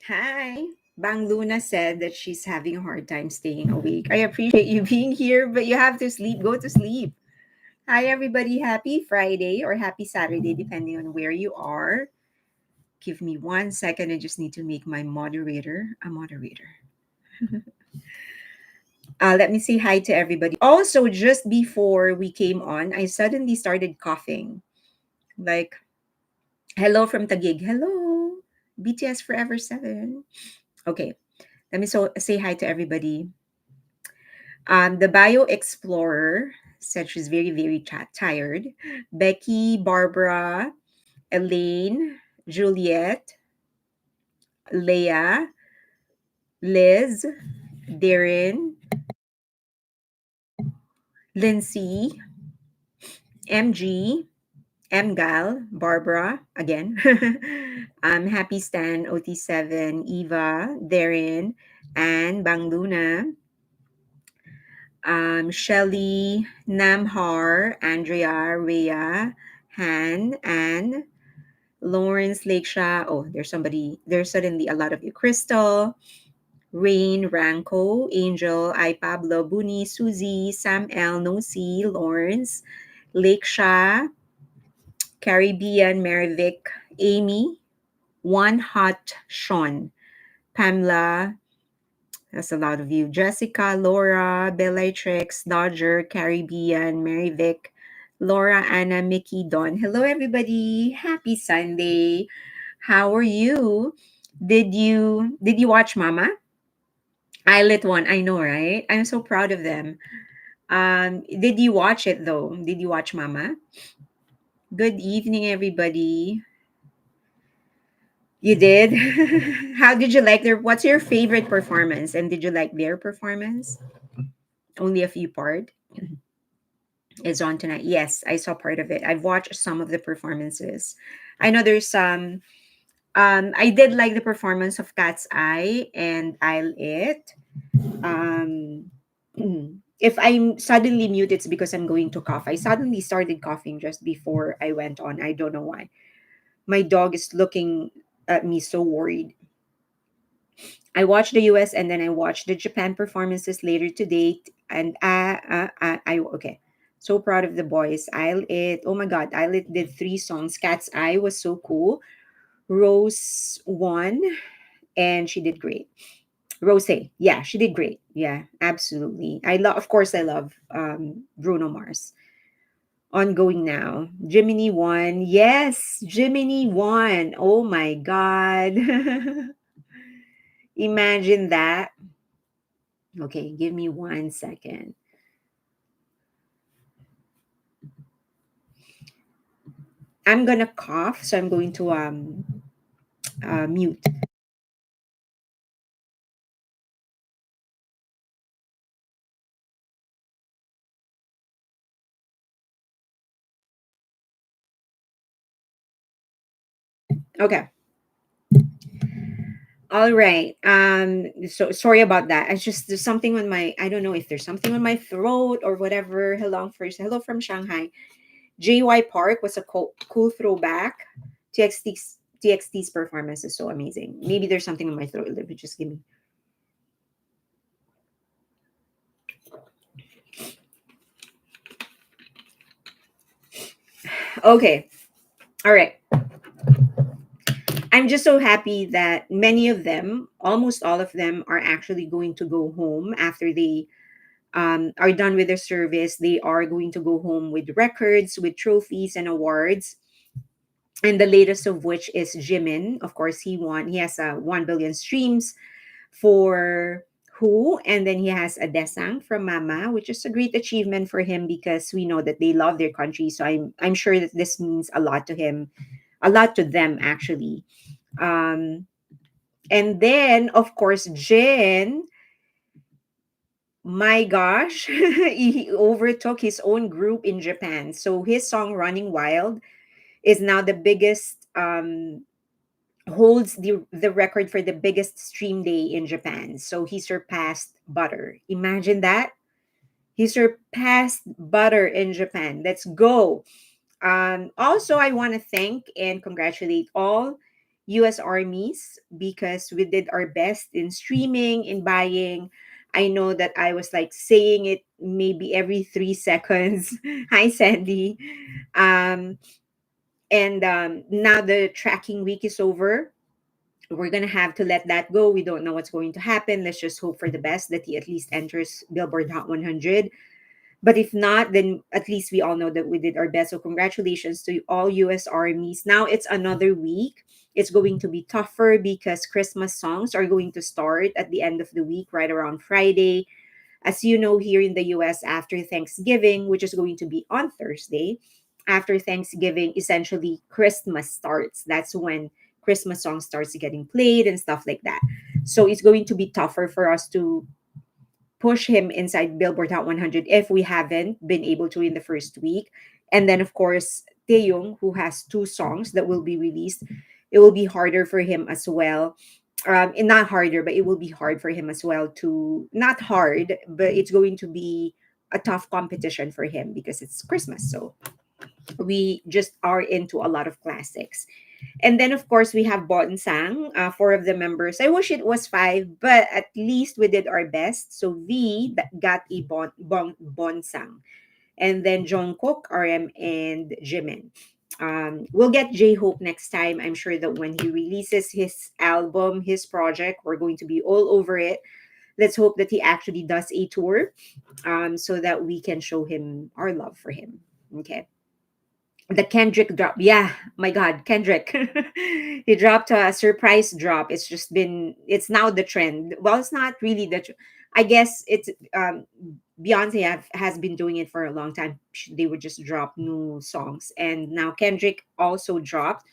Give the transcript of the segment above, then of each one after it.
Hi. Bang Luna said that she's having a hard time staying awake. I appreciate you being here, but you have to sleep. Go to sleep. Hi, everybody. Happy Friday or happy Saturday, depending on where you are. Give me 1 second. I just need to make my moderator a moderator. Let me say hi to everybody. Also, just before we came on, I suddenly started coughing. Like, hello from Taguig. Hello. BTS Forever 7. Okay. Let me say hi to everybody. The Bio Explorer said she's very, very tired. Becky, Barbara, Elaine, Juliet, Leah, Liz, Darren, Lindsay, MG, Mgal, Barbara, again, Happy Stan, OT7, Eva, Darren, and Bang Luna, Shelly, Namhar, Andrea, Rhea, Han, and Lawrence, Lakesha. Oh, there's suddenly a lot of you. Crystal, Rain, Ranko, Angel, I, Pablo, Buni, Susie, Sam L, Nosi, Lawrence, Lakesha, Caribbean, Marivic, Amy, One Hot Sean, Pamela, that's a lot of you. Jessica, Laura, Bellatrix, Dodger, Caribbean, Mary Vic, Laura, Anna, Mickey, Don. Hello, everybody. Happy Sunday. How are you? Did you watch Mama? I lit one. I know, right? I'm so proud of them. Did you watch it though? Did you watch Mama? Good evening, everybody. You did? How did you like their what's your favorite performance? And did you like their performance? Only a few part. Is on tonight. Yes, I saw part of it. I've watched some of the performances. I know there's some. I did like the performance of Cat's Eye and I'll It. Um, if I'm suddenly mute, it's because I'm going to cough. I suddenly started coughing just before I went on. I don't know why. My dog is looking at me so worried. I watched the US and then I watched the Japan performances later today. And okay. So proud of the boys. I'll It. Oh my God. I'll It did 3 songs. Cat's Eye was so cool. Rose won and she did great. Rose, yeah, she did great. Yeah, absolutely. Of course, I love Bruno Mars. Ongoing now. Jiminy won. Yes, Jiminy won. Oh my God. Imagine that. Okay, give me 1 second. I'm gonna cough, so I'm going to mute. Okay. All right. So sorry about that. I just there's something on my I don't know if there's something on my throat or whatever. Hello from Shanghai. JY Park was a cool throwback. TXT's performance is so amazing. Maybe there's something on my throat. Let me just give me. Okay. All right. I'm just so happy that many of them, almost all of them, are actually going to go home after they are done with their service. They are going to go home with records, with trophies and awards. And the latest of which is Jimin. Of course, he won. He has 1 billion streams for Who, and then he has a Desang from Mama, which is a great achievement for him because we know that they love their country. So I'm sure that this means a lot to him, a lot to them actually. Um, and then of course Jin, my gosh, he overtook his own group in Japan. So his song "Running Wild" is now the biggest. Holds the record for the biggest stream day in Japan. So he surpassed Butter. Imagine that. He surpassed Butter in Japan. Let's go. Also, I want to thank and congratulate all US armies because we did our best in streaming, in buying. I know that I was like saying it maybe every 3 seconds. Hi, Sandy. Um, and now the tracking week is over. We're gonna have to let that go. We don't know what's going to happen. Let's just hope for the best that he at least enters Billboard Hot 100. But if not, then at least we all know that we did our best. So congratulations to all US armies. Now it's another week. It's going to be tougher because Christmas songs are going to start at the end of the week, right around Friday. As you know, here in the US, after Thanksgiving, which is going to be on Thursday, after Thanksgiving, essentially Christmas starts. That's when Christmas songs starts getting played and stuff like that. So it's going to be tougher for us to push him inside Billboard Hot 100 if we haven't been able to in the first week. And then, of course, Taeyong, who has 2 songs that will be released, it will be harder for him as well. And not harder, but it will be hard for him as well to, not hard, but it's going to be a tough competition for him because it's Christmas. So we just are into a lot of classics. And then, of course, we have Bonsang, 4 of the members. I wish it was 5, but at least we did our best. So V that got a Bonsang. And then Jungkook, RM, and Jimin. We'll get J-Hope next time. I'm sure that when he releases his album, his project, we're going to be all over it. Let's hope that he actually does a tour so that we can show him our love for him. Okay. The Kendrick drop. Yeah, my God, Kendrick. He dropped a surprise drop. It's now the trend. Well, it's not really I guess it's Beyonce has been doing it for a long time. They would just drop new songs. And now Kendrick also dropped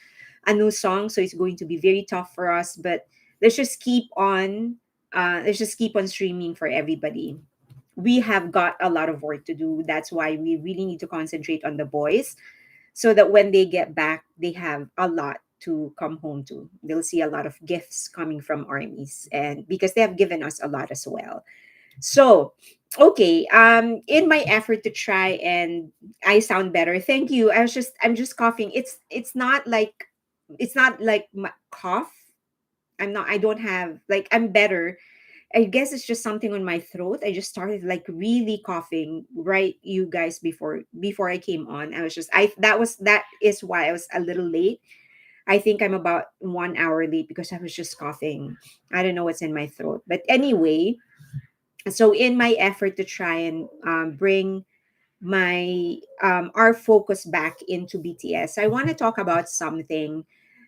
a new song. So it's going to be very tough for us. But let's just keep on, let's just keep on streaming for everybody. We have got a lot of work to do. That's why we really need to concentrate on the boys so that when they get back, they have a lot to come home to. They'll see a lot of gifts coming from armies, and because they have given us a lot as well. So, okay, in my effort to try and I sound better. Thank you. I'm just coughing. It's not like my cough. I don't have like I'm better. I guess it's just something on my throat. I just started like really coughing, right, you guys, before I came on. I was just I that is why I was a little late. I think I'm about 1 hour late because I was just coughing. I don't know what's in my throat. But anyway, so in my effort to try and bring my our focus back into BTS, I want to talk about something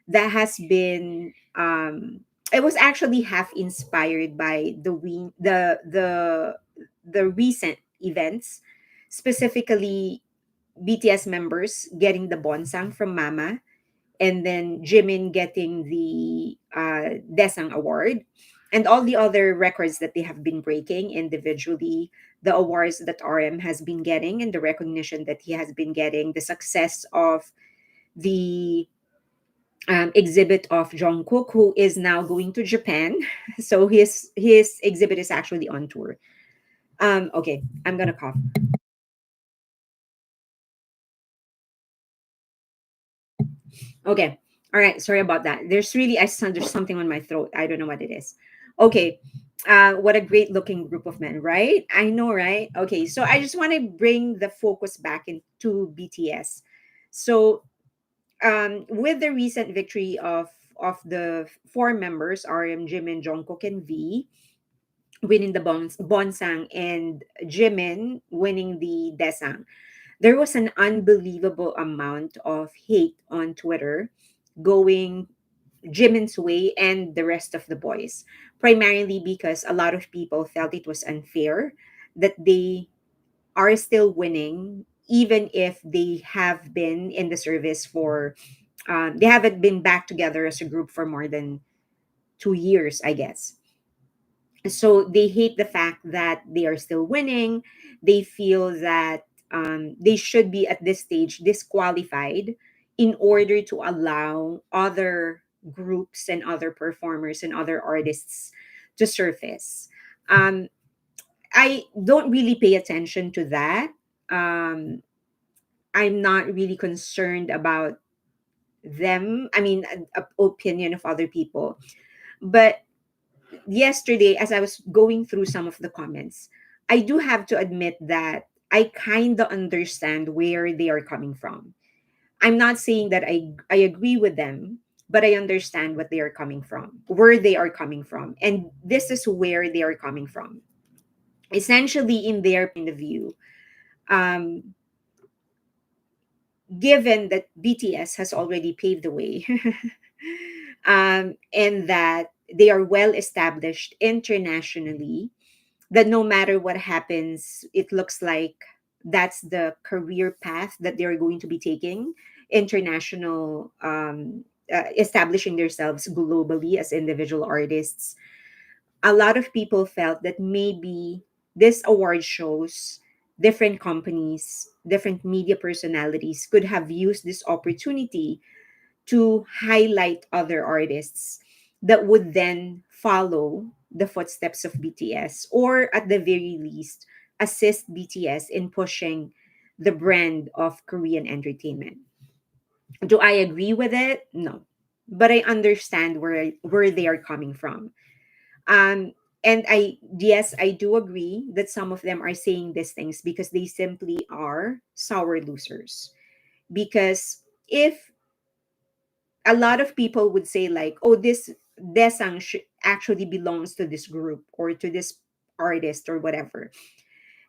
that has been it was actually half inspired by the recent events, specifically BTS members getting the bonsang from Mama, and then Jimin getting the Desang Award, and all the other records that they have been breaking individually, the awards that RM has been getting, and the recognition that he has been getting, the success of the exhibit of Jungkook, who is now going to Japan. So his exhibit is actually on tour. Okay, I'm gonna cough. Okay. All right. Sorry about that. There's something on my throat. I don't know what it is. Okay. What a great looking group of men, right? I know, right? Okay. So I just want to bring the focus back into BTS. So with the recent victory of the 4 members, RM, Jimin, Jungkook, and V, winning the Bonsang, and Jimin winning the Desang, there was an unbelievable amount of hate on Twitter going Jimin's way and the rest of the boys, primarily because a lot of people felt it was unfair that they are still winning, even if they have been in the service for, they haven't been back together as a group for more than 2 years, I guess. So they hate the fact that they are still winning. They feel that they should be at this stage disqualified in order to allow other groups and other performers and other artists to surface. um, I don't really pay attention to that. um, I'm not really concerned about them, I mean, opinion of other people. But yesterday, as I was going through some of the comments, I do have to admit that I kind of understand where they are coming from. I'm not saying that I agree with them, but I understand what they are coming from, where they are coming from. And this is where they are coming from. Essentially, in their point of view, um, given that BTS has already paved the way, and that they are well established internationally, that no matter what happens, it looks like that's the career path that they're going to be taking, international, establishing themselves globally as individual artists. A lot of people felt that maybe this award shows different companies, different media personalities could have used this opportunity to highlight other artists that would then follow the footsteps of BTS, or at the very least assist BTS in pushing the brand of Korean entertainment. Do I agree with it? No. But I understand where they are coming from. And I, yes, I do agree that some of them are saying these things because they simply are sour losers. Because if a lot of people would say like, oh, this Desang actually belongs to this group or to this artist or whatever.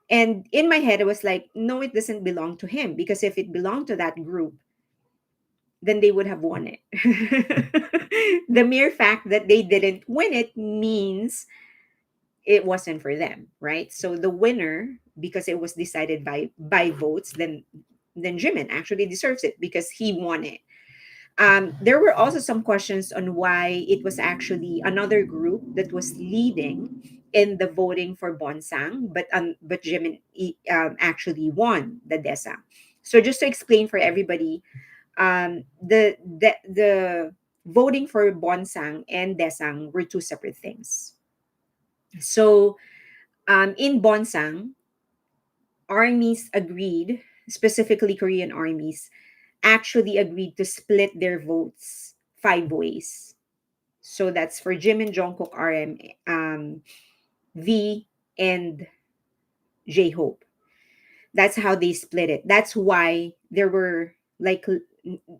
And in my head I was like, no, it doesn't belong to him, because if it belonged to that group, then they would have won it. The mere fact that they didn't win it means it wasn't for them, right? So the winner, because it was decided by votes, then Jimin actually deserves it because he won it. There were also some questions on why it was actually another group that was leading in the voting for Bonsang, but Jimin actually won the Desa. So just to explain for everybody, the voting for Bonsang and Desang were two separate things. So in Bonsang, armies agreed, specifically Korean armies, actually agreed to split their votes five ways. So that's for Jimin, Jungkook, RM, V, and Jhope. That's how they split it. That's why there were like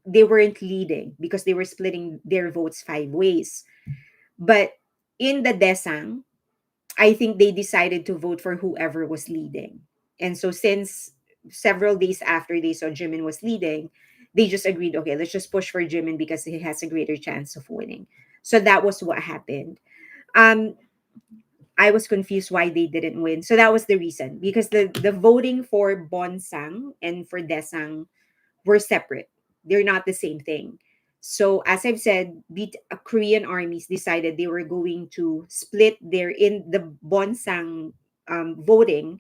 they weren't leading, because they were splitting their votes five ways. But in the Desang, I think they decided to vote for whoever was leading. And so since several days after they saw Jimin was leading, they just agreed, okay, let's just push for Jimin because he has a greater chance of winning. So that was what happened. Um, I was confused why they didn't win. So that was the reason, because the voting for Bonsang and for Desang were separate. They're not the same thing. So as I've said, Korean armies decided they were going to split their in the Bonsang voting.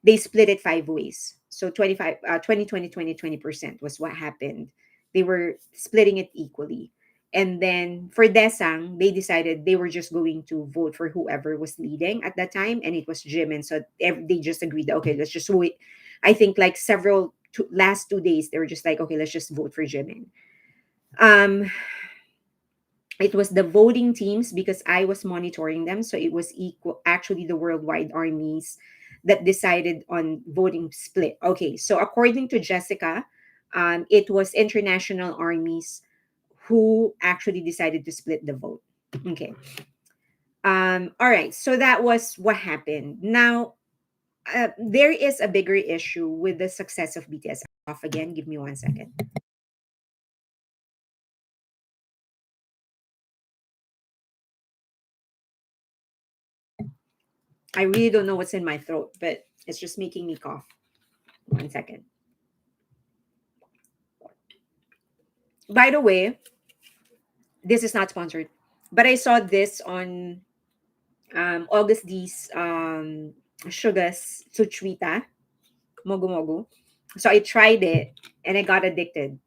They split it five ways. So 25, 20, 20, 20, 20% was what happened. They were splitting it equally. And then for Desang, they decided they were just going to vote for whoever was leading at that time. And it was Jimin. So they just agreed, that, okay, let's just wait. I think like last 2 days, they were just like, okay, let's just vote for Jimin. Um, it was the voting teams, because I was monitoring them. So it was equal, actually, the worldwide armies that decided on voting split. Okay, so according to Jessica, it was international armies who actually decided to split the vote. Okay. All right. So that was what happened. Now, there is a bigger issue with the success of BTS. Off again. Give me 1 second. I really don't know what's in my throat, but it's just making me cough. 1 second. By the way, this is not sponsored, but I saw this on August D's Suga's Suchwita Mogu Mogu. So I tried it and I got addicted.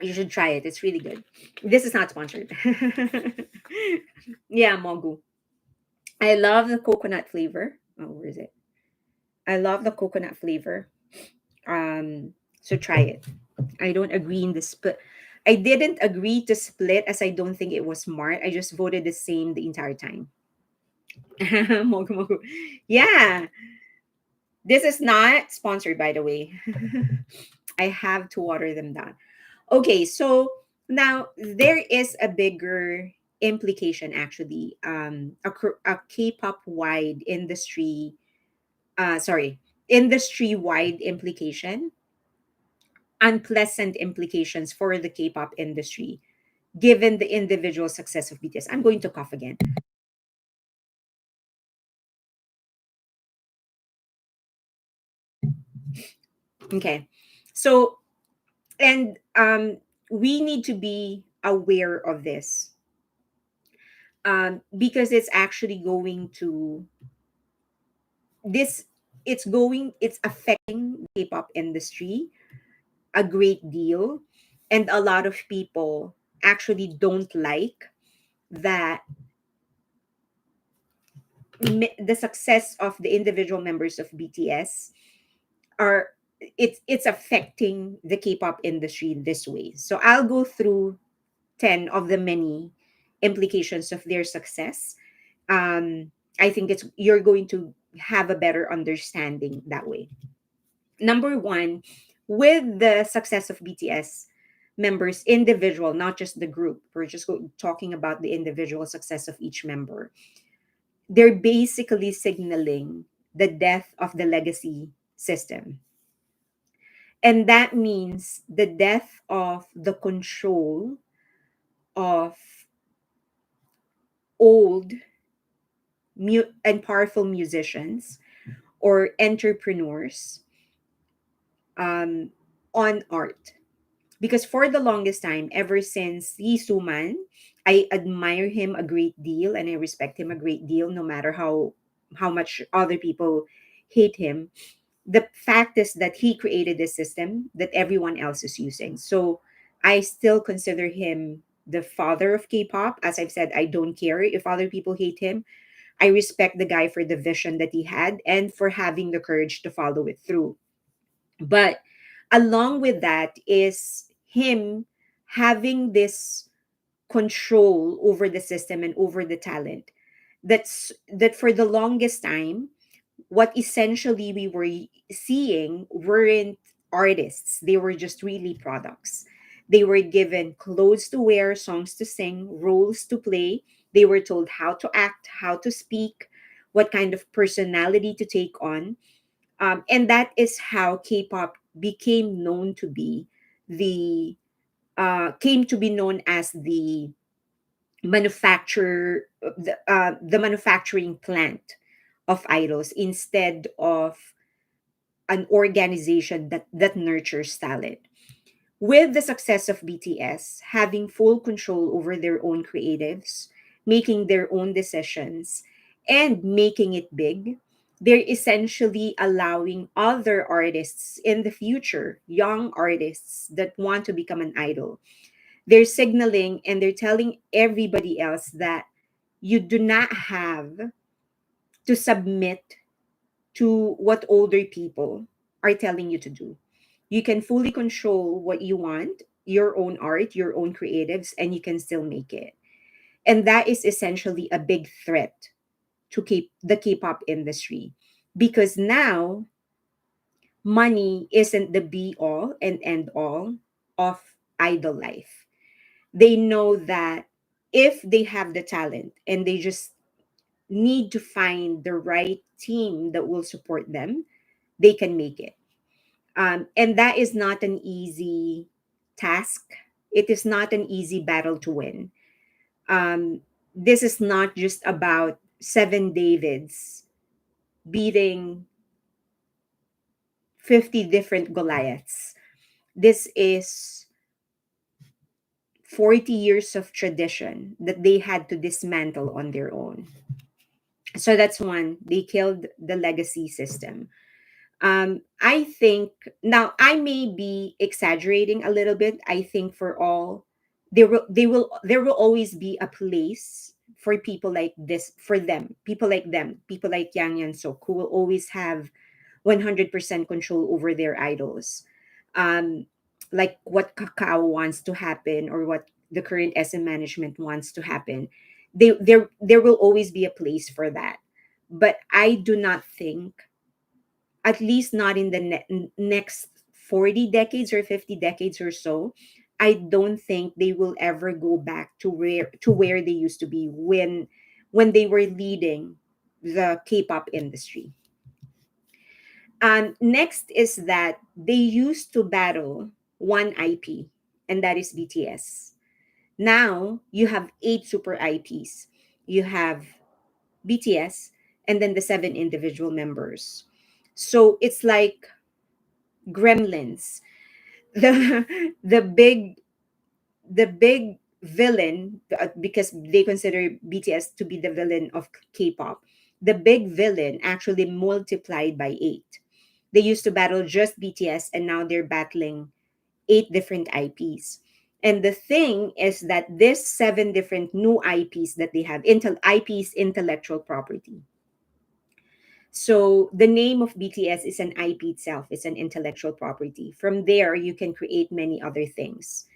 You should try it. It's really good. This is not sponsored. Yeah, Mogu. I love the coconut flavor. Oh, where is it? I love the coconut flavor. So try it. I don't agree in the split. I didn't agree to split as I don't think it was smart. I just voted the same the entire time. Mogu mogu. Yeah, this is not sponsored, by the way. I have to water them down. Okay, so now there is a bigger implication actually. A K-pop wide industry, sorry, industry wide implication, unpleasant implications for the K-pop industry, given the individual success of BTS. I'm going to cough again. Okay, so and we need to be aware of this, because it's actually going to this it's affecting the K-pop industry a great deal, and a lot of people actually don't like that the success of the individual members of BTS are it's affecting the K-pop industry in this way. So I'll go through 10 of the many implications of their success. I think it's you're going to have a better understanding that way. Number one, with the success of BTS members, individual, not just the group, we're just talking about the individual success of each member. They're basically signaling the death of the legacy system. And that means the death of the control of old and powerful musicians or entrepreneurs, um, on art. Because for the longest time, ever since Lee Suman, I admire him a great deal and I respect him a great deal, no matter how much other people hate him. The fact is that he created this system that everyone else is using. So I still consider him the father of K-pop. As I've said, I don't care if other people hate him. I respect the guy for the vision that he had and for having the courage to follow it through. But along with that is him having this control over the system and over the talent. That for the longest time, what essentially we were seeing weren't artists, they were just really products. They were given clothes to wear, songs to sing, roles to play. They were told how to act, how to speak, what kind of personality to take on. And that is how K-pop became known to be the came to be known as the the manufacturing plant of idols instead of an organization that nurtures talent. With the success of BTS having full control over their own creatives, making their own decisions, and making it big, they're essentially allowing other artists in the future, young artists that want to become an idol. They're signaling and they're telling everybody else that you do not have to submit to what older people are telling you to do. You can fully control what you want, your own art, your own creatives, and you can still make it. And that is essentially a big threat to keep the K-pop industry, because now money isn't the be all and end all of idol life. They know that if they have the talent and they just need to find the right team that will support them, they can make it. And that is not an easy task. It is not an easy battle to win. Um, this is not just about seven Davids beating 50 different Goliaths. This is 40 years of tradition that they had to dismantle on their own. So that's one. They killed the legacy system. I think now I may be exaggerating a little bit. I think for all there will always be a place for people like this, for them, people like Yang and Sok, who will always have 100% control over their idols. Um, like what Kakao wants to happen or what the current SM management wants to happen. There will always be a place for that. But I do not think, at least not in the next 40 decades or 50 decades or so, I don't think they will ever go back to where they used to be when they were leading the K-pop industry. Next is that they used to battle one IP, and that is BTS. Now you have eight super IPs. You have BTS and then the seven individual members. So it's like gremlins. The the big the big villain, because they consider BTS to be the villain of K-pop. The big villain actually multiplied by 8. They used to battle just BTS, and now they're battling 8 different IPs. And the thing is that this 7 different new IPs that they have, IPs, intellectual property. So the name of BTS is an IP itself. It's an intellectual property. From there, you can create many other things.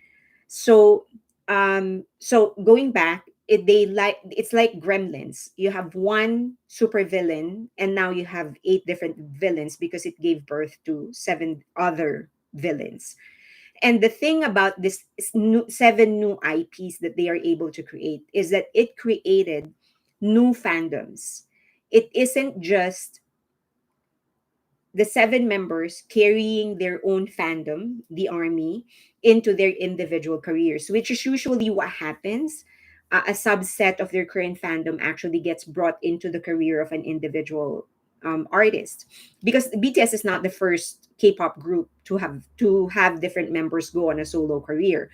So going back, it's like gremlins. You have one super villain, and now you have 8 different villains because it gave birth to 7 other villains. And the thing about this 7 new IPs that they are able to create is that it created new fandoms. It isn't just the 7 members carrying their own fandom, the army, into their individual careers, which is usually what happens. A subset of their current fandom actually gets brought into the career of an individual artist, because BTS is not the first K-pop group to have different members go on a solo career.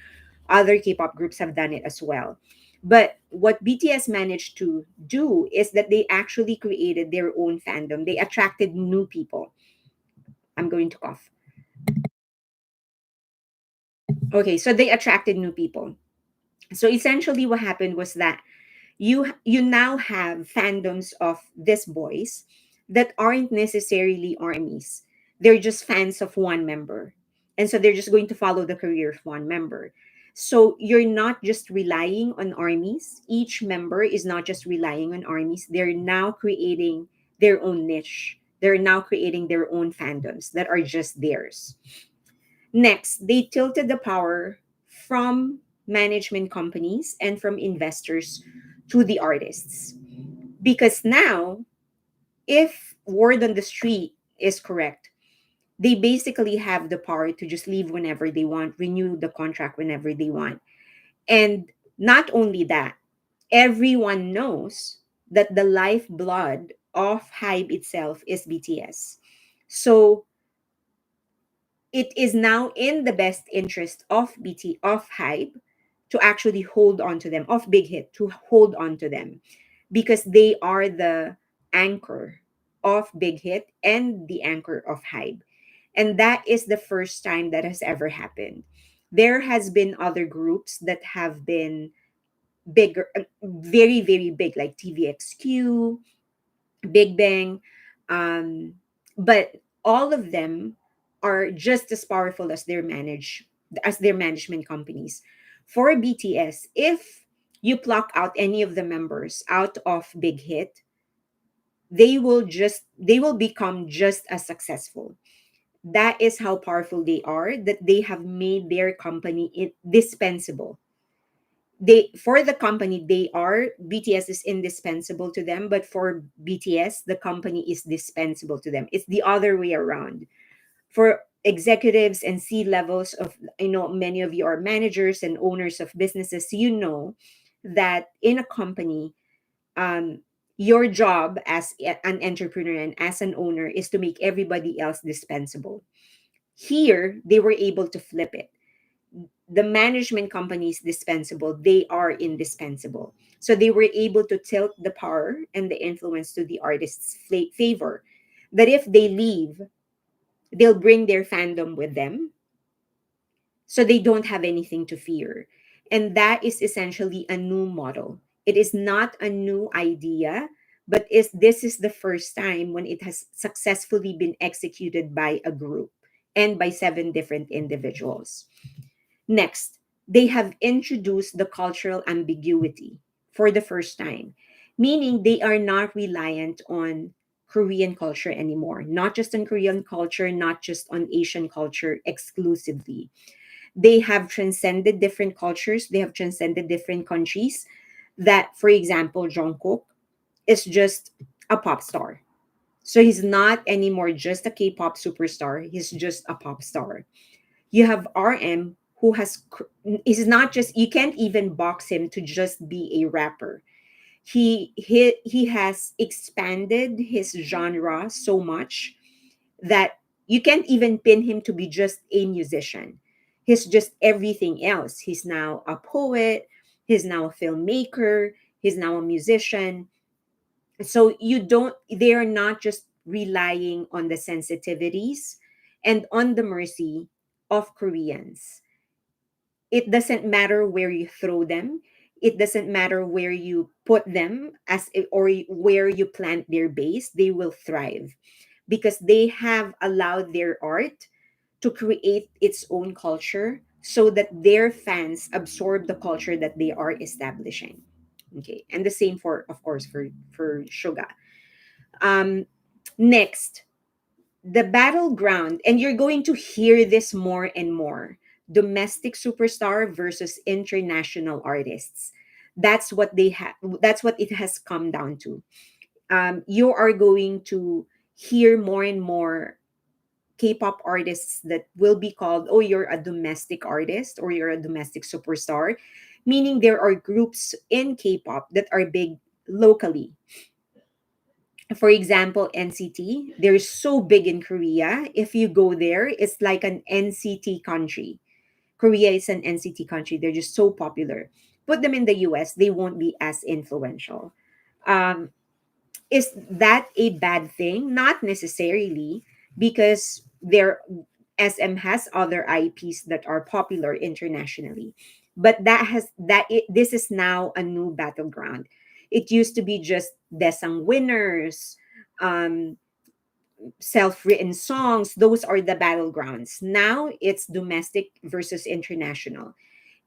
Other K-pop groups have done it as well. But what BTS managed to do is that they actually created their own fandom. They attracted new people. I'm going to cough. Okay, so they attracted new people. So essentially what happened was that you now have fandoms of these boys that aren't necessarily armies. They're just fans of one member. And so they're just going to follow the career of one member. So you're not just relying on armies. Each member is not just relying on armies. They're now creating their own niche. They're now creating their own fandoms that are just theirs. Next, they tilted the power from management companies and from investors to the artists. Because now, if word on the street is correct, they basically have the power to just leave whenever they want, renew the contract whenever they want. And not only that, everyone knows that the lifeblood of HYBE itself is BTS. So it is now in the best interest of HYBE to actually hold on to them, of Big Hit to hold on to them, because they are the anchor of Big Hit and the anchor of HYBE. And that is the first time that has ever happened. There has been other groups that have been bigger, very, very big, like TVXQ, Big Bang. Um, but all of them are just as powerful as their management companies. For BTS, if you pluck out any of the members out of Big Hit, they will become just as successful. That is how powerful they are, that they have made their company indispensable. They For the company, they are BTS is indispensable to them, but for BTS the company is dispensable to them. It's the other way around. For executives and C levels of, many of you are managers and owners of businesses, that in a company, um your job as an entrepreneur and as an owner is to make everybody else dispensable. Here they were able to flip it. The management company is dispensable, they are indispensable. So they were able to tilt the power and the influence to the artist's favor, that if they leave, they'll bring their fandom with them, so they don't have anything to fear. And that is essentially a new model. It is not a new idea, but this is the first time when it has successfully been executed by a group. and by seven different individuals. Next, they have introduced the cultural ambiguity for the first time, meaning they are not reliant on Korean culture anymore, not just on Korean culture, not just on Asian culture exclusively. They have transcended different cultures, they have transcended different countries. That, for example, Jungkook is just a pop star. So he's not anymore just a K-pop superstar, he's just a pop star. You have RM who he's not just, you can't even box him to just be a rapper. He has expanded his genre so much that you can't even pin him to be just a musician. He's just everything else. He's now a poet, he's now a filmmaker, he's now a musician. So you don't, they are not just relying on the sensitivities and on the mercy of Koreans. It doesn't matter where you throw them, it doesn't matter where you put them or where you plant their base, they will thrive because they have allowed their art to create its own culture so that their fans absorb the culture that they are establishing. Okay, and the same for, of course, for Suga. um Next, the battleground, and you're going to hear this more and more: domestic superstar versus international artists. That's what they have, that's what it has come down to. You are going to hear more and more K-pop artists that will be called, oh, you're a domestic artist or you're a domestic superstar, meaning there are groups in K-pop that are big locally. For example, NCT, they're so big in Korea. If you go there, it's like an NCT country. Korea is an NCT country. They're just so popular. Put them in the US, they won't be as influential. Um, is that a bad thing? Not necessarily, because there SM has other IPs that are popular internationally. But this is now a new battleground. It used to be just Desang winners, um, self-written songs. Those are the battlegrounds. Now it's domestic versus international.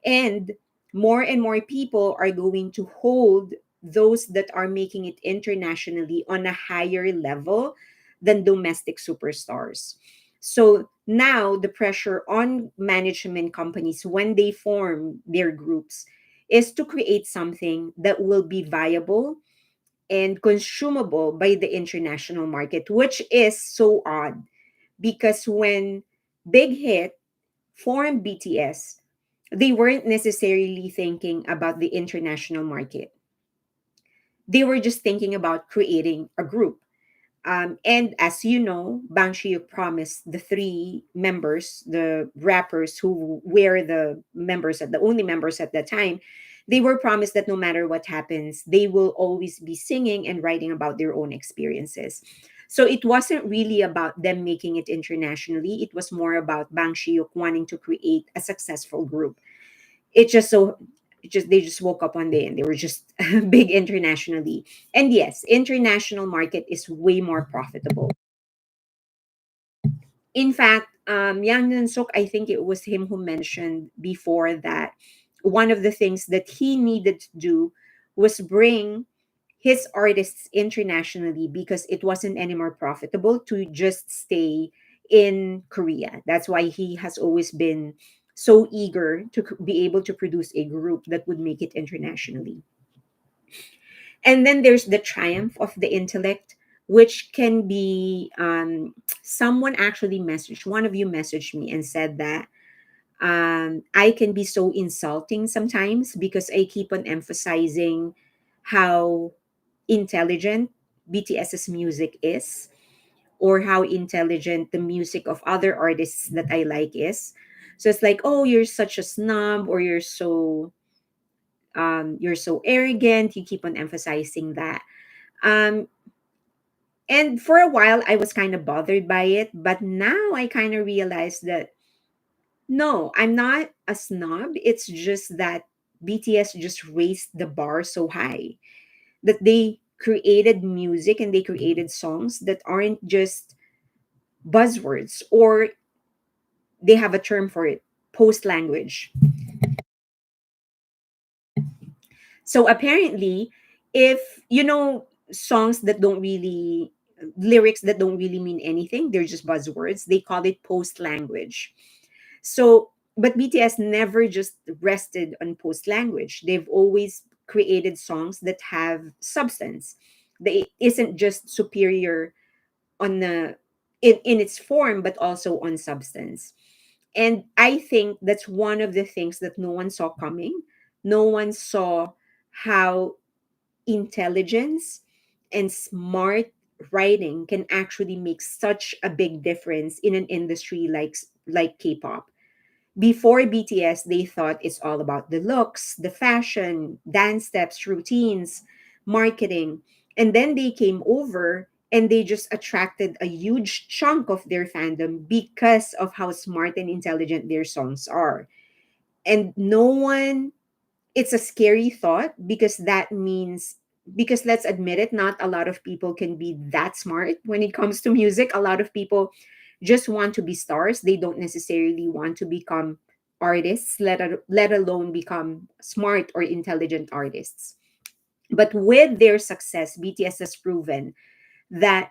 And more people are going to hold those that are making it internationally on a higher level than domestic superstars. So now the pressure on management companies when they form their groups is to create something that will be viable and consumable by the international market, which is so odd because when Big Hit formed BTS, they weren't necessarily thinking about the international market. They were just thinking about creating a group. And as you know, Bang Shiyuk promised the three members, the rappers who were the only members at that time, they were promised that no matter what happens, they will always be singing and writing about their own experiences. So it wasn't really about them making it internationally. It was more about Bang Shiyuk wanting to create a successful group. It just so it just they just woke up one day and they were just big internationally. And yes, international market is way more profitable. In fact, Yang Nansuk, I think it was him who mentioned before that one of the things that he needed to do was bring his artists internationally because it wasn't anymore profitable to just stay in Korea. That's why he has always been so eager to be able to produce a group that would make it internationally. And then there's the triumph of the intellect, which can be someone actually messaged, one of you messaged me and said that I can be so insulting sometimes because I keep on emphasizing how intelligent BTS's music is, or how intelligent the music of other artists that I like is. So it's like, oh, you're such a snob, or you're so arrogant. You keep on emphasizing that. Um, and for a while, I was kind of bothered by it, but now I kind of realized that no, I'm not a snob. It's just that BTS just raised the bar so high that they created music and they created songs that aren't just buzzwords, or they have a term for it, post language. So apparently, if songs that don't really, lyrics that don't really mean anything, they're just buzzwords, they call it post language. So, but BTS never just rested on post language. They've always created songs that have substance. They isn't just superior on the in its form, but also on substance. And I think that's one of the things that no one saw coming. No one saw how intelligence and smart writing can actually make such a big difference in an industry like K-pop. Before BTS, they thought it's all about the looks, the fashion, dance steps, routines, marketing. And then they came over and they just attracted a huge chunk of their fandom because of how smart and intelligent their songs are. And no one, it's a scary thought because that means, because let's admit it, not a lot of people can be that smart when it comes to music. A lot of people just want to be stars. They don't necessarily want to become artists, let alone become smart or intelligent artists. But with their success, BTS has proven that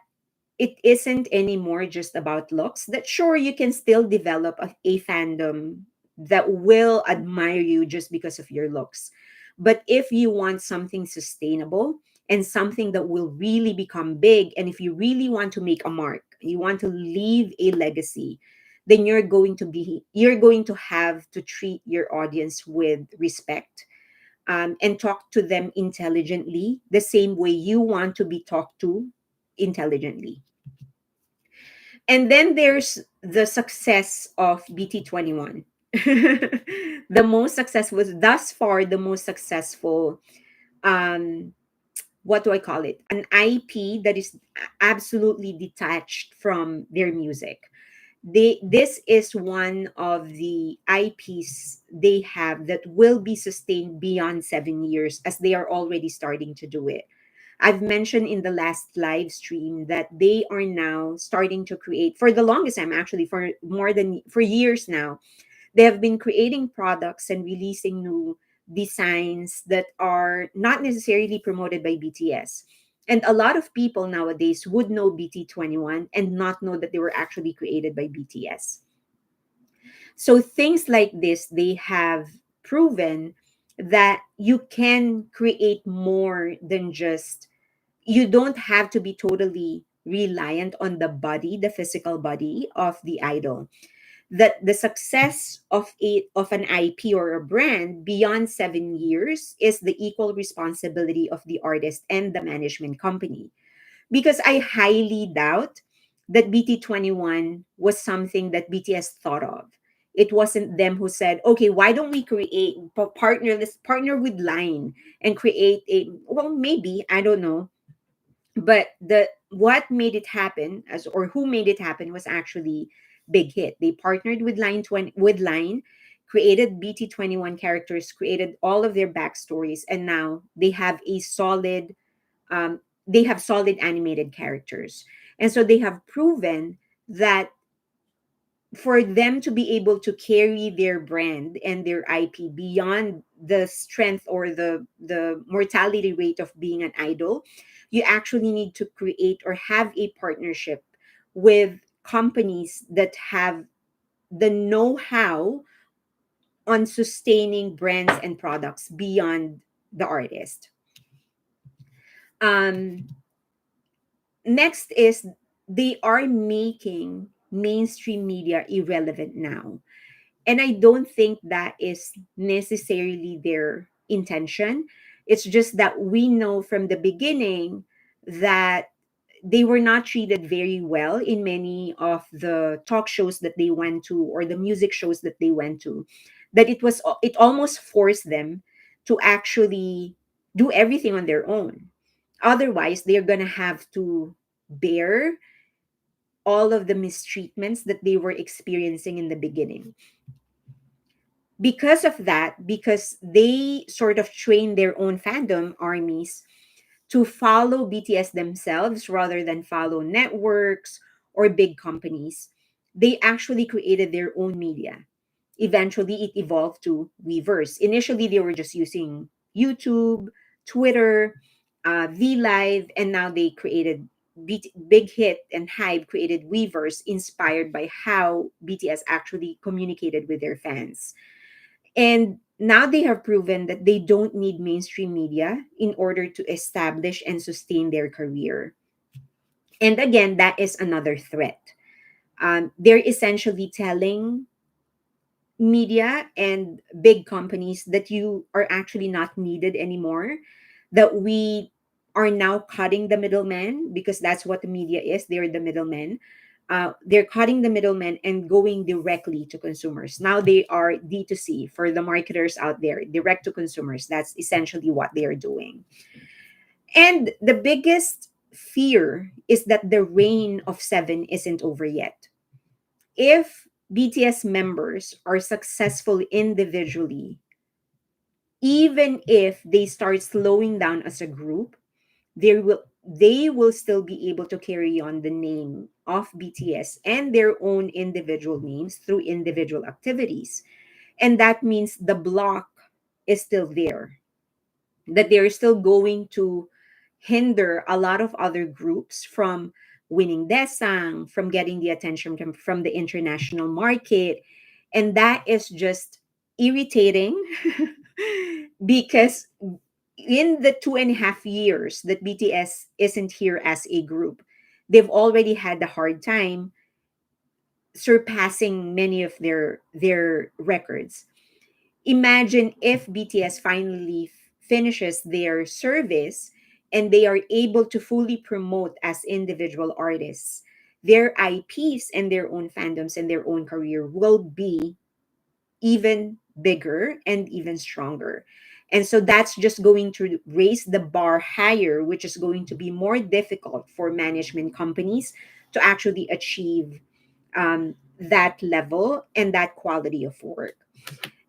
it isn't anymore just about looks. That sure, you can still develop a fandom that will admire you just because of your looks. But if you want something sustainable and something that will really become big, and if you really want to make a mark, you want to leave a legacy, then you're going to have to treat your audience with respect, and talk to them intelligently the same way you want to be talked to intelligently. And then there's the success of BT21. The most successful, thus far, the most successful, um, what do I call it? An IP that is absolutely detached from their music. This is one of the IPs they have that will be sustained beyond 7 years, as they are already starting to do it. I've mentioned in the last live stream that they are now starting to create, for the longest time, actually, for years now, they have been creating products and releasing new designs that are not necessarily promoted by BTS. And a lot of people nowadays would know BT21 and not know that they were actually created by BTS. So things like this, they have proven that you can create more than just, you don't have to be totally reliant on the body, the physical body of the idol. That the success of an IP or a brand beyond 7 years is the equal responsibility of the artist and the management company. Because I highly doubt that BT21 was something that BTS thought of. It wasn't them who said, okay, why don't we let's partner with Line and create a, well, maybe, I don't know, but the what made it happen, as or who made it happen, was actually Big Hit. They partnered with Line, created BT21 characters, created all of their backstories, and now um, they have solid animated characters. And so they have proven that for them to be able to carry their brand and their IP beyond the strength or the mortality rate of being an idol, you actually need to create or have a partnership with companies that have the know-how on sustaining brands and products beyond the artist. Um, Next is, they are making mainstream media irrelevant now. And I don't think that is necessarily their intention. It's just that we know from the beginning that they were not treated very well in many of the talk shows that they went to, or the music shows that they went to, that it almost forced them to actually do everything on their own. Otherwise, they're going to have to bear all of the mistreatments that they were experiencing in the beginning. Because of that, because they sort of train their own fandom armies to follow BTS themselves rather than follow networks or big companies, they actually created their own media. Eventually, it evolved to Weverse. Initially, they were just using YouTube, Twitter, V Live, and now they created Big Hit and Hybe created Weverse, inspired by how BTS actually communicated with their fans. And now they have proven that they don't need mainstream media in order to establish and sustain their career. And again, that is another threat. They're essentially telling media and big companies that you are actually not needed anymore, that we are now cutting the middleman, because that's what the media is. They're the middlemen. They're cutting the middlemen and going directly to consumers. Now they are D2C for the marketers out there, direct to consumers. That's essentially what they are doing. And the biggest fear is that the reign of seven isn't over yet. If BTS members are successful individually, even if they start slowing down as a group, they will still be able to carry on the name of BTS and their own individual names through individual activities. And that means the block is still there, that they're still going to hinder a lot of other groups from winning desang, from getting the attention from the international market. And that is just irritating because in the 2.5 years that BTS isn't here as a group, they've already had a hard time surpassing many of their records. Imagine if BTS finally finishes their service and they are able to fully promote as individual artists. Their IPs and their own fandoms and their own career will be even bigger and even stronger. And so that's just going to raise the bar higher, which is going to be more difficult for management companies to actually achieve that level and that quality of work.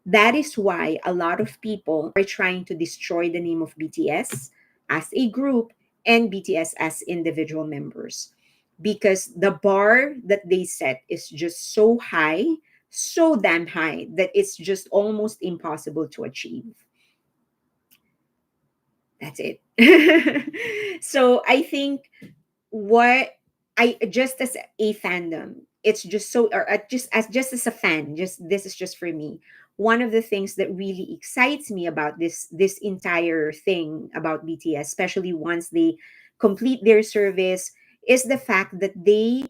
That is why a lot of people are trying to destroy the name of BTS as a group and BTS as individual members, because the bar that they set is just so high, so damn high, that it's just almost impossible to achieve. That's it. So I think what I just as a fandom, it's just so, or just as a fan, just this is just for me. One of the things that really excites me about this entire thing about BTS, especially once they complete their service, is the fact that they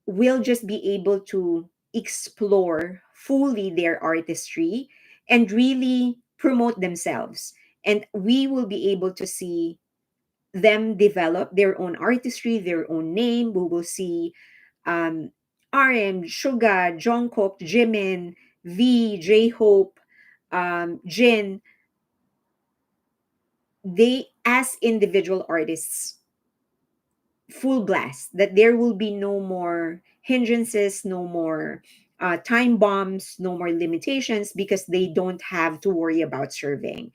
will just be able to explore fully their artistry and really promote themselves. And we will be able to see them develop their own artistry, their own name. We will see um, RM, Suga, Jungkook, Jimin, Jhope, Jin. They, as individual artists, full blast, that there will be no more hindrances, no more time bombs, no more limitations, because they don't have to worry about serving.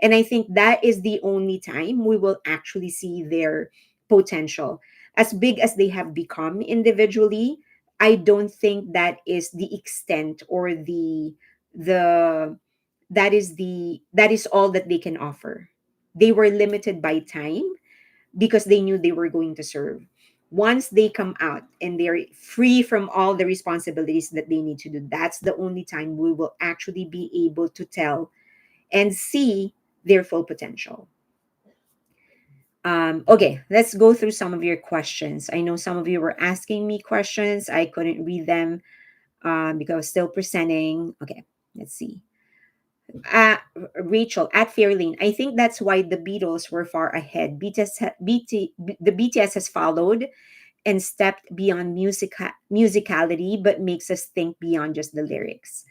And I think that is the only time we will actually see their potential. As big as they have become individually, I don't think that is the extent or the that is all that they can offer. They were limited by time because they knew they were going to serve. Once they come out and they're free from all the responsibilities that they need to do, that's the only time we will actually be able to tell and see their full potential. Okay, let's go through some of your questions. I know some of you were asking me questions. I couldn't read them because I was still presenting. Okay, let's see. Rachel at Fairlane, I think that's why the Beatles were far ahead. The BTS has followed and stepped beyond musicality, but makes us think beyond just the lyrics.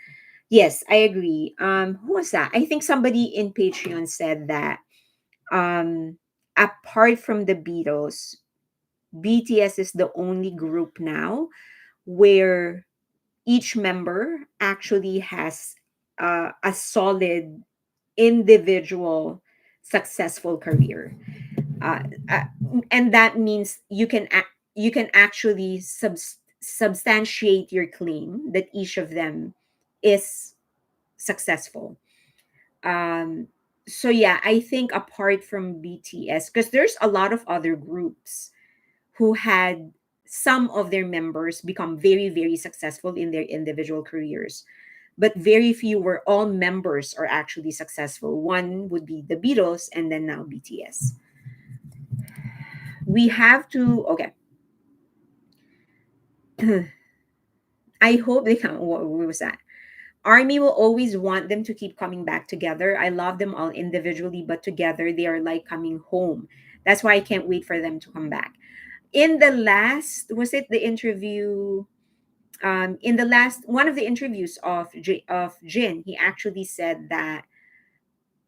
Yes, I agree. Who was that? I think somebody in Patreon said that apart from the Beatles, BTS is the only group now where each member actually has a solid individual successful career. uh, uh, and that means you can actually substantiate your claim that each of them is successful. Um, so yeah, I think apart from BTS, because there's a lot of other groups who had some of their members become very, very successful in their individual careers, but very few were all members are actually successful. One would be the Beatles, and then now BTS. We have to, okay. I hope they come. What was that? Army will always want them to keep coming back together. I love them all individually, but together they are like coming home. That's why I can't wait for them to come back. In the last, was it the interview? In the last one of the interviews of Jin, he actually said that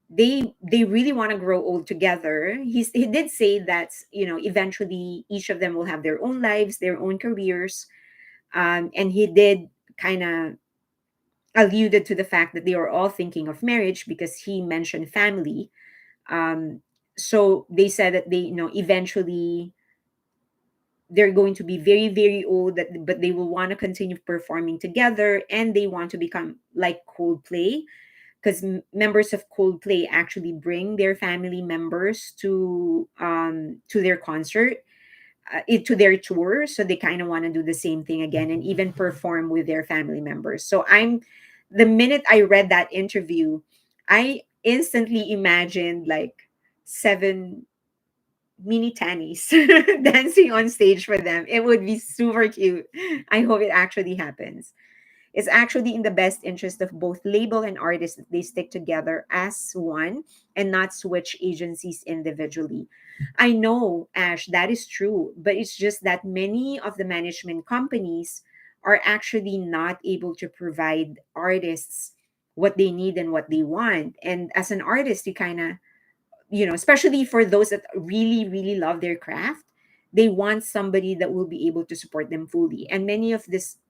they really want to grow old together. He did say that eventually each of them will have their own lives, their own careers, and he did kind of alluded to the fact that they are all thinking of marriage because he mentioned family. Um, so they said that they eventually they're going to be very very old, but they will want to continue performing together, and they want to become like Coldplay, because members of Coldplay actually bring their family members to their concert, to their tour. So they kind of want to do the same thing again and even perform with their family members. So the minute I read that interview, I instantly imagined like seven mini tannies dancing on stage for them. It would be super cute. I hope it actually happens. It's actually in the best interest of both label and artists that they stick together as one and not switch agencies individually. I know, Ash, that is true, but it's just that many of the management companies are actually not able to provide artists what they need and what they want. And as an artist, you kind of, especially for those that really, really love their craft, they want somebody that will be able to support them fully. And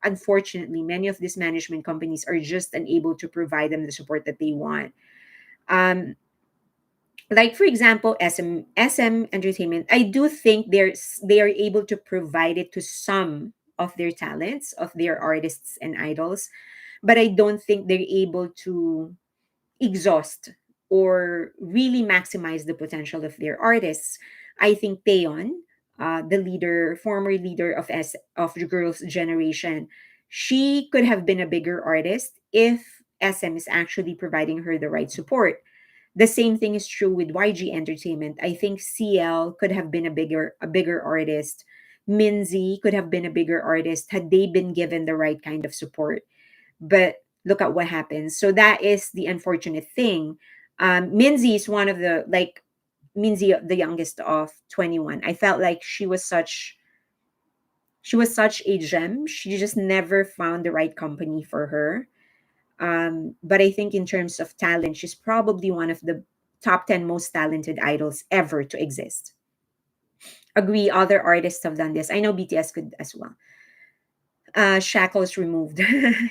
unfortunately, many of these management companies are just unable to provide them the support that they want. Um, like for example, SM Entertainment, I do think they are able to provide it to some of their talents, of their artists and idols, but I don't think they're able to exhaust or really maximize the potential of their artists. I think Taeyeon, former leader of the girls' generation, she could have been a bigger artist if SM is actually providing her the right support. The same thing is true with YG Entertainment. I think CL could have been a bigger artist. Minzy could have been a bigger artist had they been given the right kind of support. But look at what happens. So that is the unfortunate thing. Minzy is one of the like Minzy, the youngest of 21. I felt like she was such a gem. She just never found the right company for her. But I think in terms of talent, she's probably one of the top 10 most talented idols ever to exist. Agree, other artists have done this. I know BTS could as well. Shackles removed.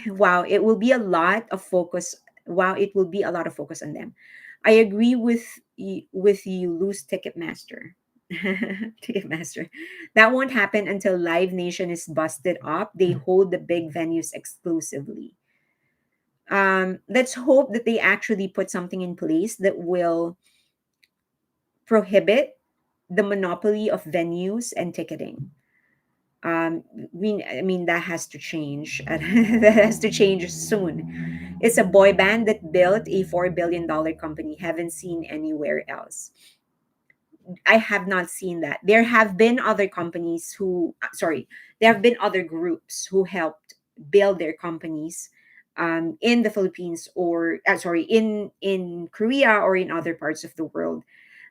Wow, it will be a lot of focus. Wow, it will be a lot of focus on them. I agree with you, lose Ticketmaster. Ticketmaster. That won't happen until Live Nation is busted up. They hold the big venues exclusively. Let's hope that they actually put something in place that will prohibit the monopoly of venues and ticketing. I mean, that has to change. That has to change soon. It's a boy band that built a $4 billion company. Haven't seen anywhere else. I have not seen that. There have been other companies sorry, there have been other groups who helped build their companies in the Philippines, or sorry, in Korea or in other parts of the world.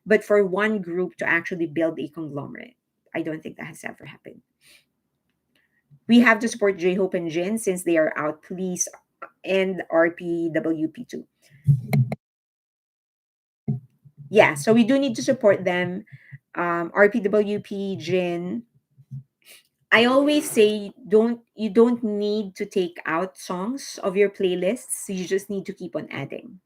But for one group to actually build a conglomerate, I don't think that has ever happened. We have to support J-Hope and Jin since they are out. Please, and RPWP too. Yeah, so we do need to support them. RPWP, Jin. I always say you don't need to take out songs of your playlists. You just need to keep on adding.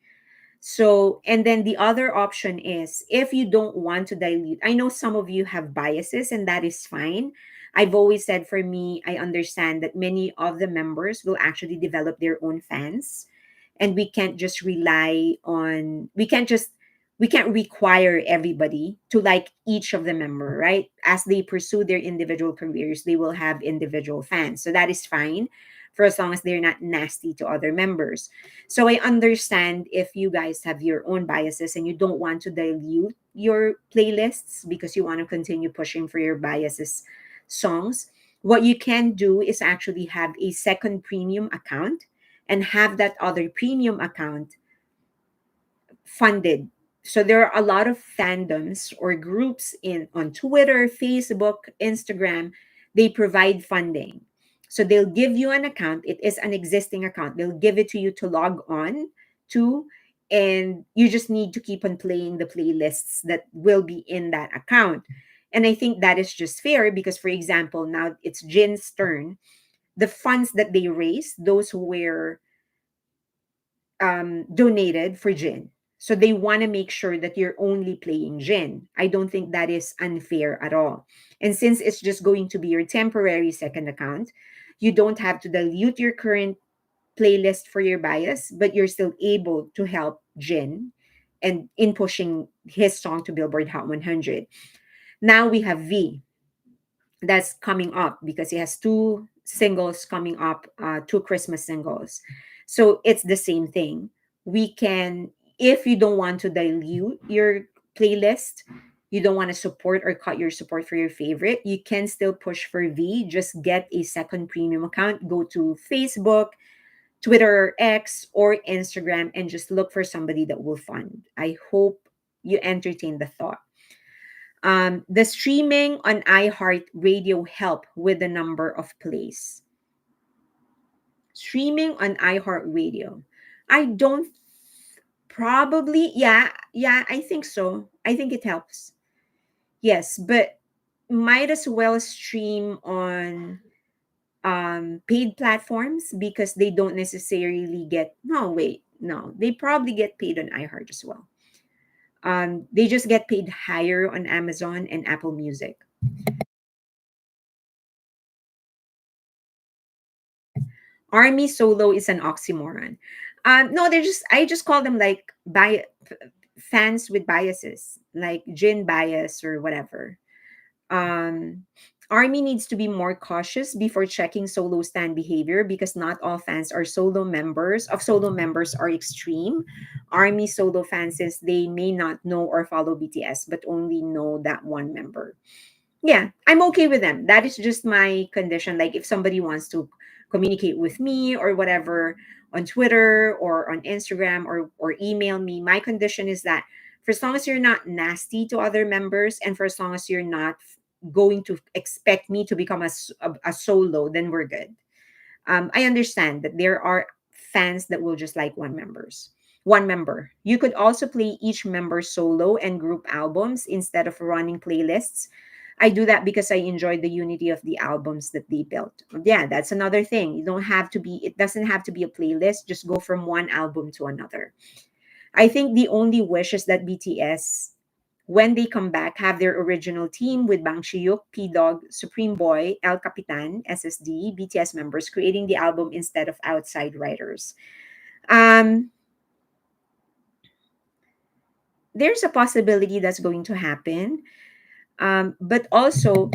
So, and then the other option is if you don't want to dilute. I know some of you have biases, and that is fine. I've always said, for me, I understand that many of the members will actually develop their own fans, and we can't just rely on, we can't require everybody to like each of the member, right? As they pursue their individual careers, they will have individual fans. So that is fine for as long as they're not nasty to other members. So I understand if you guys have your own biases and you don't want to dilute your playlists because you want to continue pushing for your biases songs. What you can do is actually have a second premium account and have that other premium account funded. So there are a lot of fandoms or groups in on Twitter, Facebook, Instagram. They provide funding. So they'll give you an account. It is an existing account. They'll give it to you to log on to, and you just need to keep on playing the playlists that will be in that account. And I think that is just fair because, for example, now it's Jin's turn. The funds that they raise, those who were donated for Jin. So they want to make sure that you're only playing Jin. I don't think that is unfair at all. And since it's just going to be your temporary second account, you don't have to dilute your current playlist for your bias, but you're still able to help Jin and in pushing his song to Billboard Hot 100. Now we have V that's coming up because he has two singles coming up, two Christmas singles. So it's the same thing. We can, if you don't want to dilute your playlist, you don't want to support or cut your support for your favorite, you can still push for V. Just get a second premium account, go to Facebook, Twitter, X, or Instagram, and just look for somebody that will fund. I hope you entertain the thought. The streaming on iHeartRadio help with the number of plays. Streaming on iHeartRadio. I don't, probably, yeah, I think so. I think it helps. Yes, but might as well stream on paid platforms because they don't necessarily get, no, wait, no, they probably get paid on iHeart as well. They just get paid higher on Amazon and Apple Music. Army solo is an oxymoron. No, they're just, I just call them like fans with biases, like Jin bias or whatever. Um, Army needs to be more cautious before checking solo stand behavior because not all fans are solo members are extreme. Army solo fans, since they may not know or follow BTS but only know that one member. Yeah, I'm okay with them. That is just my condition. Like if somebody wants to communicate with me or whatever on Twitter or on Instagram or email me, my condition is that for as long as you're not nasty to other members and for as long as you're not going to expect me to become a solo, then we're good. I understand that there are fans that will just like one member. You could also play each member solo and group albums instead of running playlists. I do that because I enjoy the unity of the albums that they built. Yeah, that's another thing. You don't have to be, it doesn't have to be a playlist. Just go from one album to another. I think the only wish is that BTS, when they come back, have their original team with Bang Shiyuk, P Dog, Supreme Boy, El Capitan, SSD, BTS members creating the album instead of outside writers. Um, there's a possibility that's going to happen. But also,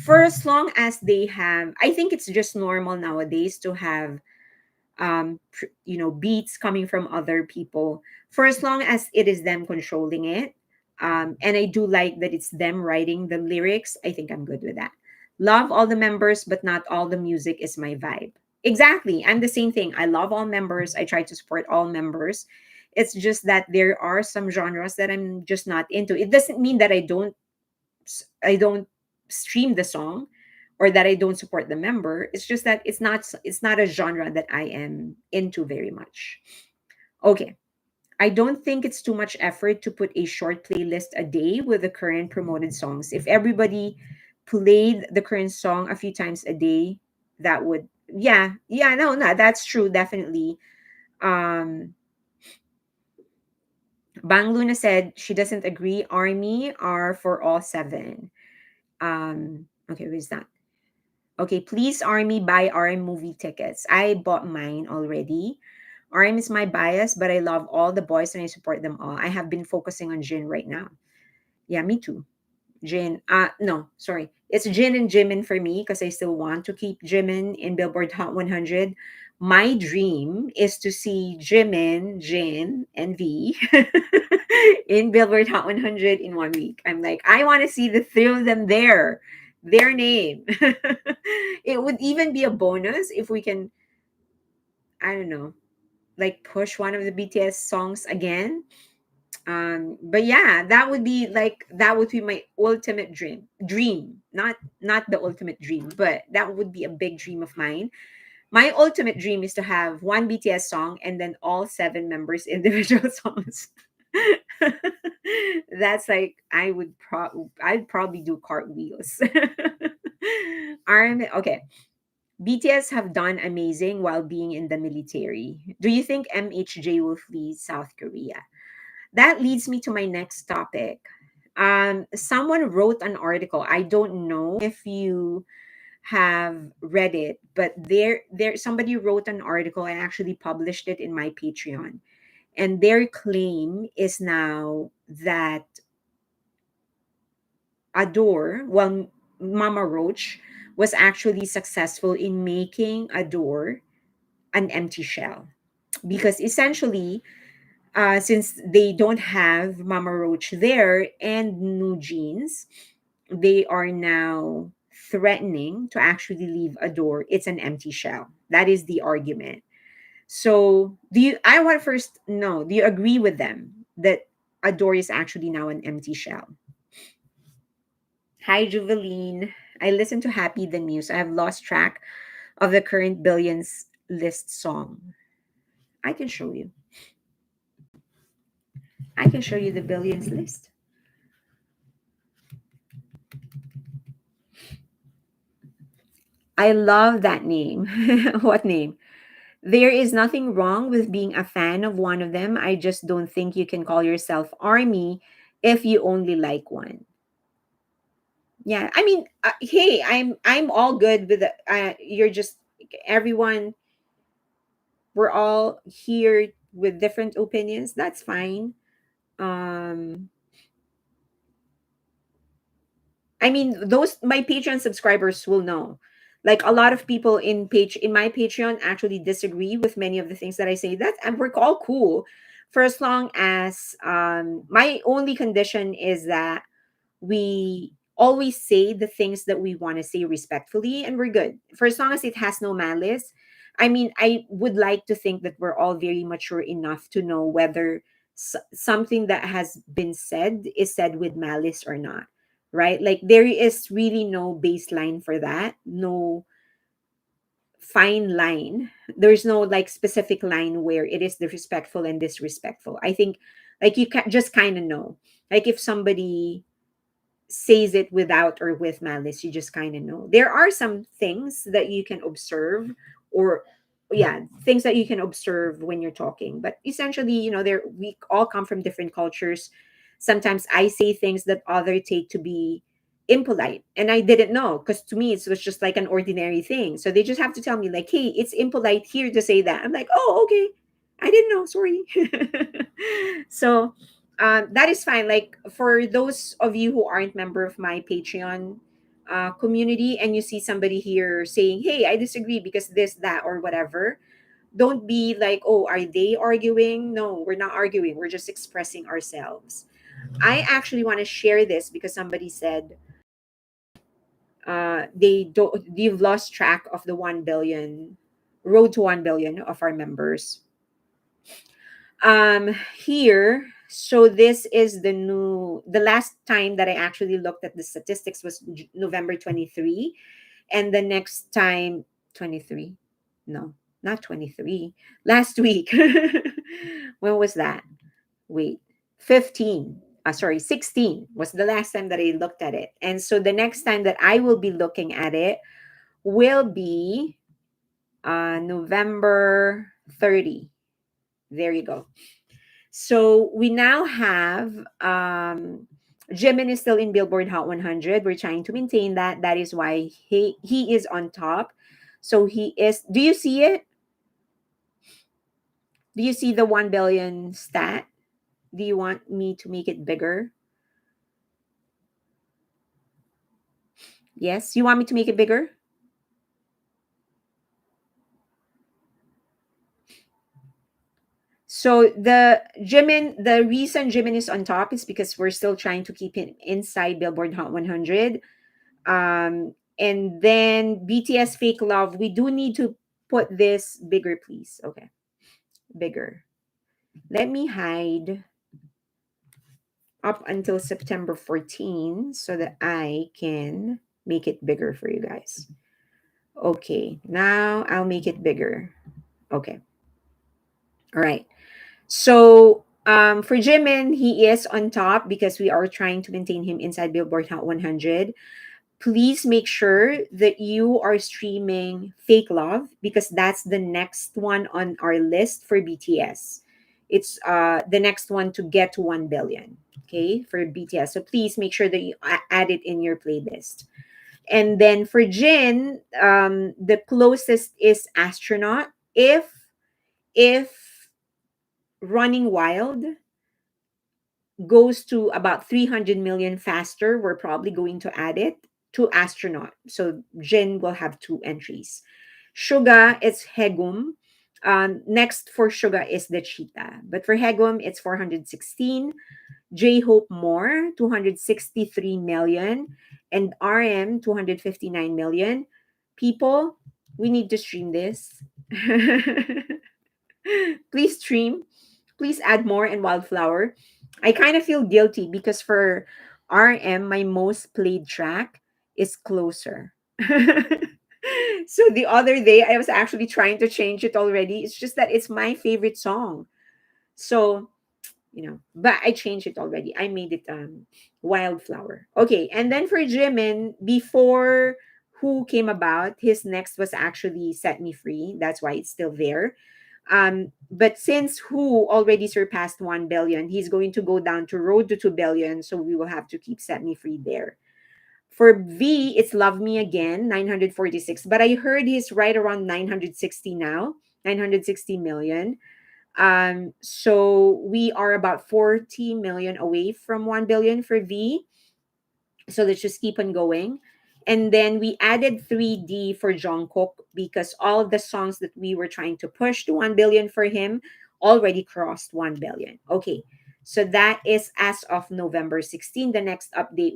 for as long as they have, I think it's just normal nowadays to have beats coming from other people for as long as it is them controlling it. And I do like that it's them writing the lyrics. I think I'm good with that. Love all the members but not all the music is my vibe. Exactly, I'm the same thing. I love all members. I try to support all members. It's just that there are some genres that I'm just not into. It doesn't mean that I don't stream the song or that I don't support the member. It's just that it's not a genre that I am into very much. Okay. I don't think it's too much effort to put a short playlist a day with the current promoted songs. If everybody played the current song a few times a day, that would, yeah, no, that's true, definitely. Um Bang Luna said she doesn't agree. Army are for all seven. Okay, where's that? Okay, please Army buy RM movie tickets. I bought mine already. RM is my bias, but I love all the boys and I support them all. I have been focusing on Jin right now. Yeah, me too. Jin. No, sorry. It's Jin and Jimin for me because I still want to keep Jimin in Billboard Hot 100. My dream is to see Jimin, Jin, and V in Billboard Hot 100 in 1 week. I'm like, I want to see the three of them there, their name. It would even be a bonus if we can, I don't know, like push one of the BTS songs again. But yeah, that would be my ultimate dream, not the ultimate dream, but that would be a big dream of mine. My ultimate dream is to have one BTS song and then all seven members individual songs. That's like I'd probably do cartwheels. Okay. BTS have done amazing while being in the military. Do you think MHJ will flee South Korea? That leads me to my next topic. Someone wrote an article. I don't know if you have read it, but there somebody wrote an article. I actually published it in my Patreon, and their claim is now that ADOR, well, Mama Roach was actually successful in making ADOR an empty shell because essentially since they don't have Mama Roach there and New Jeans, they are now threatening to actually leave a door. It's an empty shell. That is the argument. So, I want to first know, do you agree with them that a door is actually now an empty shell? Hi, Juveline. I listen to Happy the News. I have lost track of the current Billions list song. I can show you. I can show you the Billions list. I love that name. What name? There is nothing wrong with being a fan of one of them. I just don't think you can call yourself Army if you only like one. Yeah, I mean, hey, I'm all good with the, you're just everyone. We're all here with different opinions. That's fine. Um, I mean, those my Patreon subscribers will know. Like a lot of people in my Patreon actually disagree with many of the things that I say. That and we're all cool for as long as my only condition is that we always say the things that we want to say respectfully and we're good. For as long as it has no malice. I mean, I would like to think that we're all very mature enough to know whether something that has been said is said with malice or not, right? Like there is really no baseline for that, no fine line. There's no like specific line where it is disrespectful and disrespectful. I think like you can just kind of know. Like if somebody says it without or with malice, you just kind of know. There are some things that you can observe, or yeah, things that you can observe when you're talking. But essentially, there we all come from different cultures. Sometimes I say things that other take to be impolite, and I didn't know because to me it was just like an ordinary thing. So they just have to tell me like, "Hey, it's impolite here to say that." I'm like, "Oh, okay, I didn't know. Sorry." So that is fine. Like for those of you who aren't member of my Patreon community, and you see somebody here saying, "Hey, I disagree because this, that, or whatever," don't be like, "Oh, are they arguing?" No, we're not arguing. We're just expressing ourselves. I actually want to share this because somebody said they've lost track of the 1 billion road to 1 billion of our members. Here, so this is the last time that I actually looked at the statistics was November 23, and the next time 23, no, not 23, last week. When was that? Wait, 15, sorry, 16 was the last time that I looked at it. And so the next time that I will be looking at it will be November 30. There you go. So we now have Jimin is still in Billboard Hot 100. We're trying to maintain that. That is why he is on top. So he is. Do you see it? Do you see the 1 billion stat? Do you want me to make it bigger? Yes. You want me to make it bigger? So the reason Jimin is on top is because we're still trying to keep him inside Billboard Hot 100. And then BTS Fake Love, we do need to put this bigger, please. Okay, bigger. Let me hide up until September 14 so that I can make it bigger for you guys. Okay, now I'll make it bigger. Okay, all right. So for Jimin, he is on top because we are trying to maintain him inside Billboard Hot 100. Please make sure that you are streaming Fake Love because that's the next one on our list for BTS. It's the next one to get to 1 billion, okay, for BTS. So please make sure that you add it in your playlist. And then for Jin, the closest is Astronaut. If Running Wild goes to about 300 million faster, we're probably going to add it to Astronaut. So Jin will have two entries. Suga, it's Hegum. Next for Suga is the Cheetah. But for Hegum, it's 416. J-Hope more, 263 million. And RM, 259 million. People, we need to stream this. Please stream. Please add more and Wildflower. I kind of feel guilty because for RM, my most played track is Closer. So the other day, I was actually trying to change it already. It's just that it's my favorite song. So, but I changed it already. I made it Wildflower. Okay, and then for Jimin, before Who came about, his next was actually Set Me Free. That's why it's still there. But since Who already surpassed 1 billion, he's going to go down to Road to 2 billion. So we will have to keep Set Me Free there. For V, it's Love Me Again, 946. But I heard he's right around 960 now, 960 million. So we are about 40 million away from 1 billion for V. So let's just keep on going. And then we added 3D for Jungkook because all of the songs that we were trying to push to 1 billion for him already crossed 1 billion. Okay. So that is as of November 16. The next update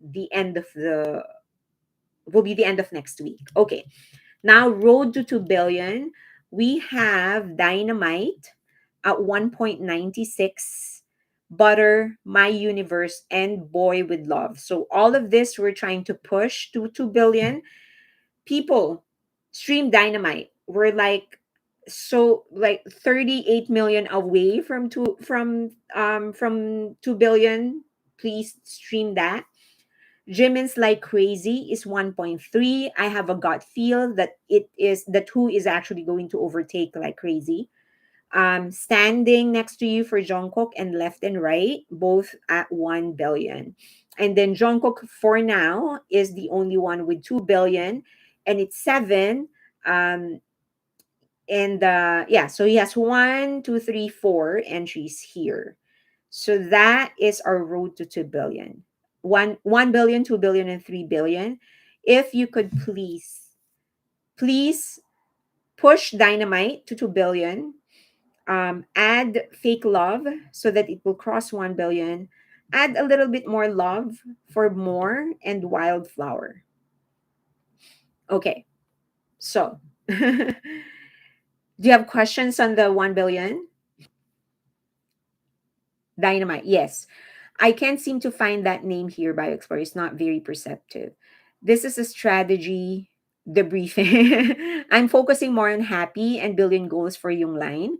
the end of the will be the end of next week. Okay. Now, Road to 2 billion, we have Dynamite at 1.96, Butter, My Universe, and Boy with Love. So, all of this we're trying to push to 2 billion. People, stream Dynamite. We're like 38 million away from 2 billion. Please stream that. Jimin's Like Crazy is 1.3. I have a gut feel that Who is actually going to overtake Like Crazy. Standing Next to You for Jungkook and Left and Right, both at 1 billion. And then Jungkook for now is the only one with 2 billion and it's 7. And yeah, so he has 1, 2, 3, 4 entries here. So that is our road to 2 billion. 1 billion, 2 billion, and 3 billion. If you could please push Dynamite to 2 billion. Add Fake Love so that it will cross 1 billion. Add a little bit more love for More and Wildflower. Okay, so do you have questions on the 1 billion? Dynamite, yes. I can't seem to find that name here, BioExplorer. It's not very perceptive. This is a strategy debriefing. I'm focusing more on happy and billion goals for Yung Line.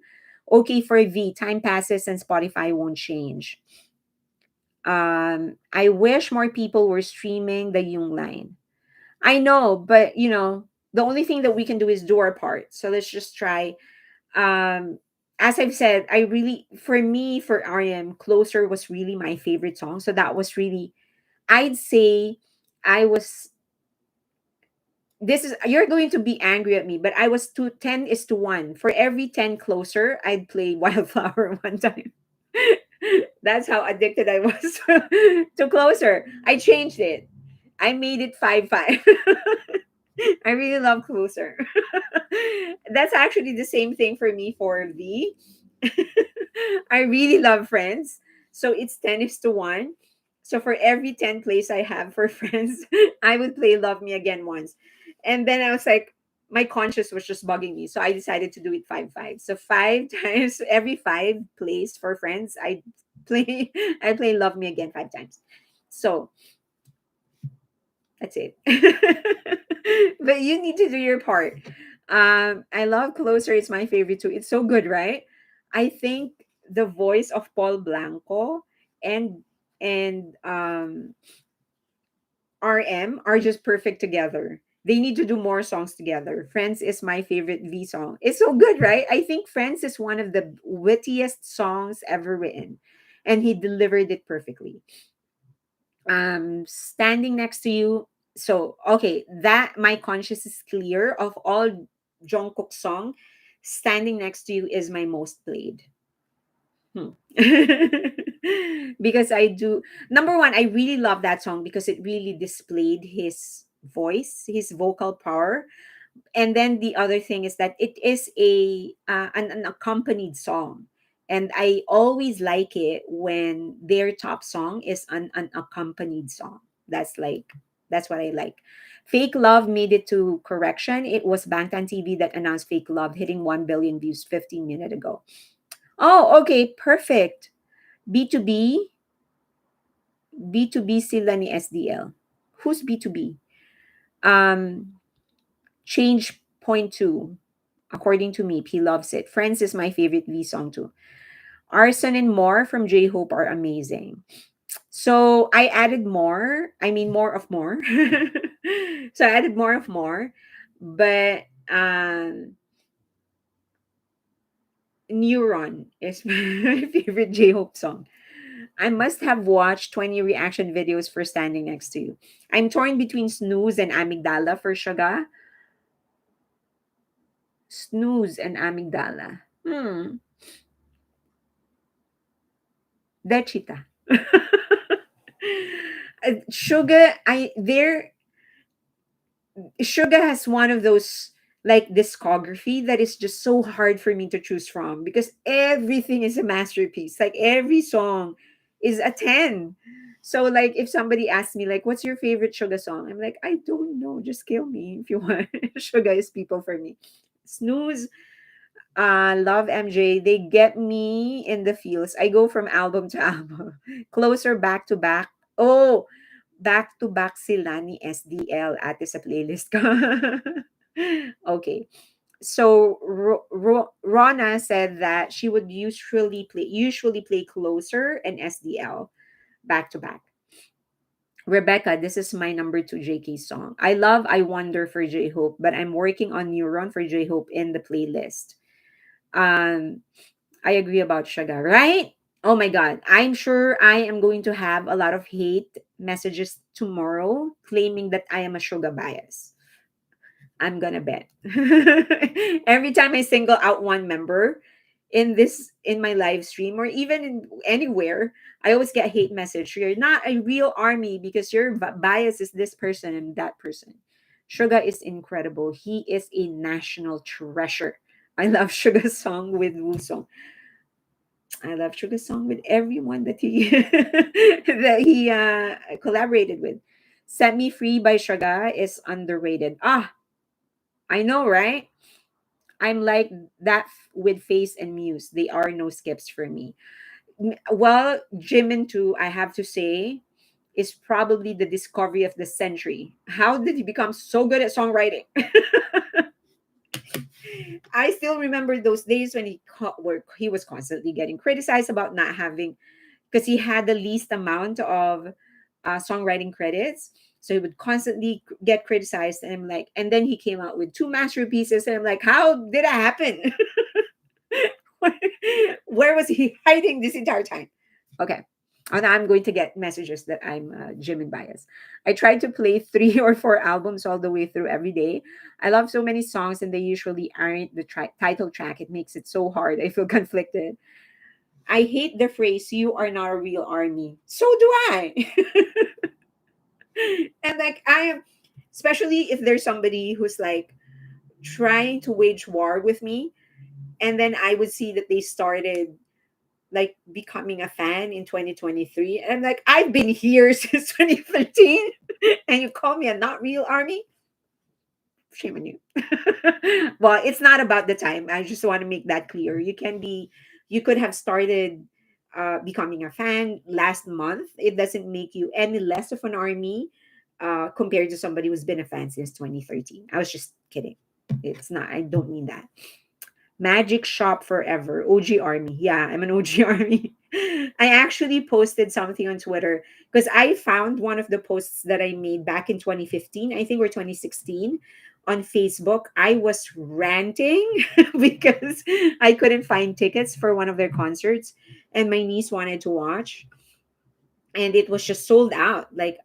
Okay, for V, time passes and Spotify won't change. I wish more people were streaming the Yung Line. I know, but the only thing that we can do is do our part. So let's just try. Um, as I've said, I really, for me, for RM, Closer was really my favorite song. So that was really, I'd say I was, this is, you're going to be angry at me, but I was 10 is to 1. For every 10 Closer, I'd play Wildflower one time. That's how addicted I was to Closer. I changed it. I made it 5-5. I really love Closer. That's actually the same thing for me for V. I really love Friends. So it's 10 is to 1. So for every 10 plays I have for Friends, I would play Love Me Again once. And then I was like, my conscience was just bugging me. So I decided to do it 5-5. So 5 times, every 5 plays for Friends, play I play Love Me Again 5 times. So that's it. But you need to do your part. I love Closer. It's my favorite too. It's so good, right? I think the voice of Paul Blanco and and RM are just perfect together. They need to do more songs together. Friends is my favorite V song. It's so good, right? I think Friends is one of the wittiest songs ever written, and he delivered it perfectly. Standing next to you. So okay, that my conscience is clear of all Jungkook song. Standing next to you is my most played. Hmm. Because I do, number one, I really love that song because it really displayed his voice, his vocal power. And then the other thing is that it is an accompanied song, and I always like it when their top song is an accompanied song. That's like, that's what I like. Fake Love made it to correction. It was Bangtan TV that announced Fake Love hitting 1 billion views 15 minutes ago. Oh, okay, perfect. B2B, B2B sila ni SDL. Who's B2B? um Change point two. According to me, he loves it. Friends is my favorite V song too. Arson and More from J-Hope are amazing. So I added more. I mean, more of more. So I added more of more. But Neuron is my favorite J-Hope song. I must have watched 20 reaction videos for Standing Next to You. I'm torn between Snooze and Amygdala for Suga. Snooze and Amygdala. Dechita. Sugar, Sugar has one of those like discography that is just so hard for me to choose from because everything is a masterpiece. Like every song is a 10. So like if somebody asks me like what's your favorite Sugar song? I'm like, I don't know, just kill me if you want. Sugar is people for me. Snooze, love MJ. They get me in the feels. I go from album to album. Closer back to back. Oh, back to back sila ni SDL ate sa playlist ko. Okay. So Rona said that she would usually play Closer and SDL back to back. Rebecca, this is my number 2 JK song. I love I Wonder for J-Hope, but I'm working on Neuron for J-Hope in the playlist. Um, I agree about Sugar, right? Oh my God. I'm sure I am going to have a lot of hate messages tomorrow claiming that I am a Sugar bias. I'm gonna bet. Every time I single out one member in my live stream or even in anywhere, I always get hate message. You're not a real army because your bias is this person and that person. Suga is incredible. He is a national treasure. I love Suga's song with Wusong. I love Suga's song with everyone that he that he collaborated with. Set Me Free by Suga is underrated. Ah, I know, right? I'm like that with Face and Muse. They are no skips for me. Well, Jimin too, I have to say, is probably the discovery of the century. How did he become so good at songwriting? I still remember those days when where he was constantly getting criticized about not having, because he had the least amount of songwriting credits. So he would constantly get criticized, and I'm like, and then he came out with 2 masterpieces, and I'm like, how did that happen? Where was he hiding this entire time? Okay. And I'm going to get messages that I'm Jimin bias. I tried to play 3 or 4 albums all the way through every day. I love so many songs, and they usually aren't the title track. It makes it so hard. I feel conflicted. I hate the phrase, you are not a real army. So do I. And like, I am, especially if there's somebody who's like trying to wage war with me, and then I would see that they started like becoming a fan in 2023. And I'm like, I've been here since 2013 and you call me a not real army? Shame on you. Well, it's not about the time. I just want to make that clear. You could have started becoming a fan last month. It doesn't make you any less of an army compared to somebody who's been a fan since 2013. I was just kidding. It's not, I don't mean that. Magic Shop Forever, OG Army. Yeah, I'm an OG Army. I actually posted something on Twitter because I found one of the posts that I made back in 2015, I think, or 2016 on Facebook. I was ranting because I couldn't find tickets for one of their concerts and my niece wanted to watch, and it was just sold out. Like,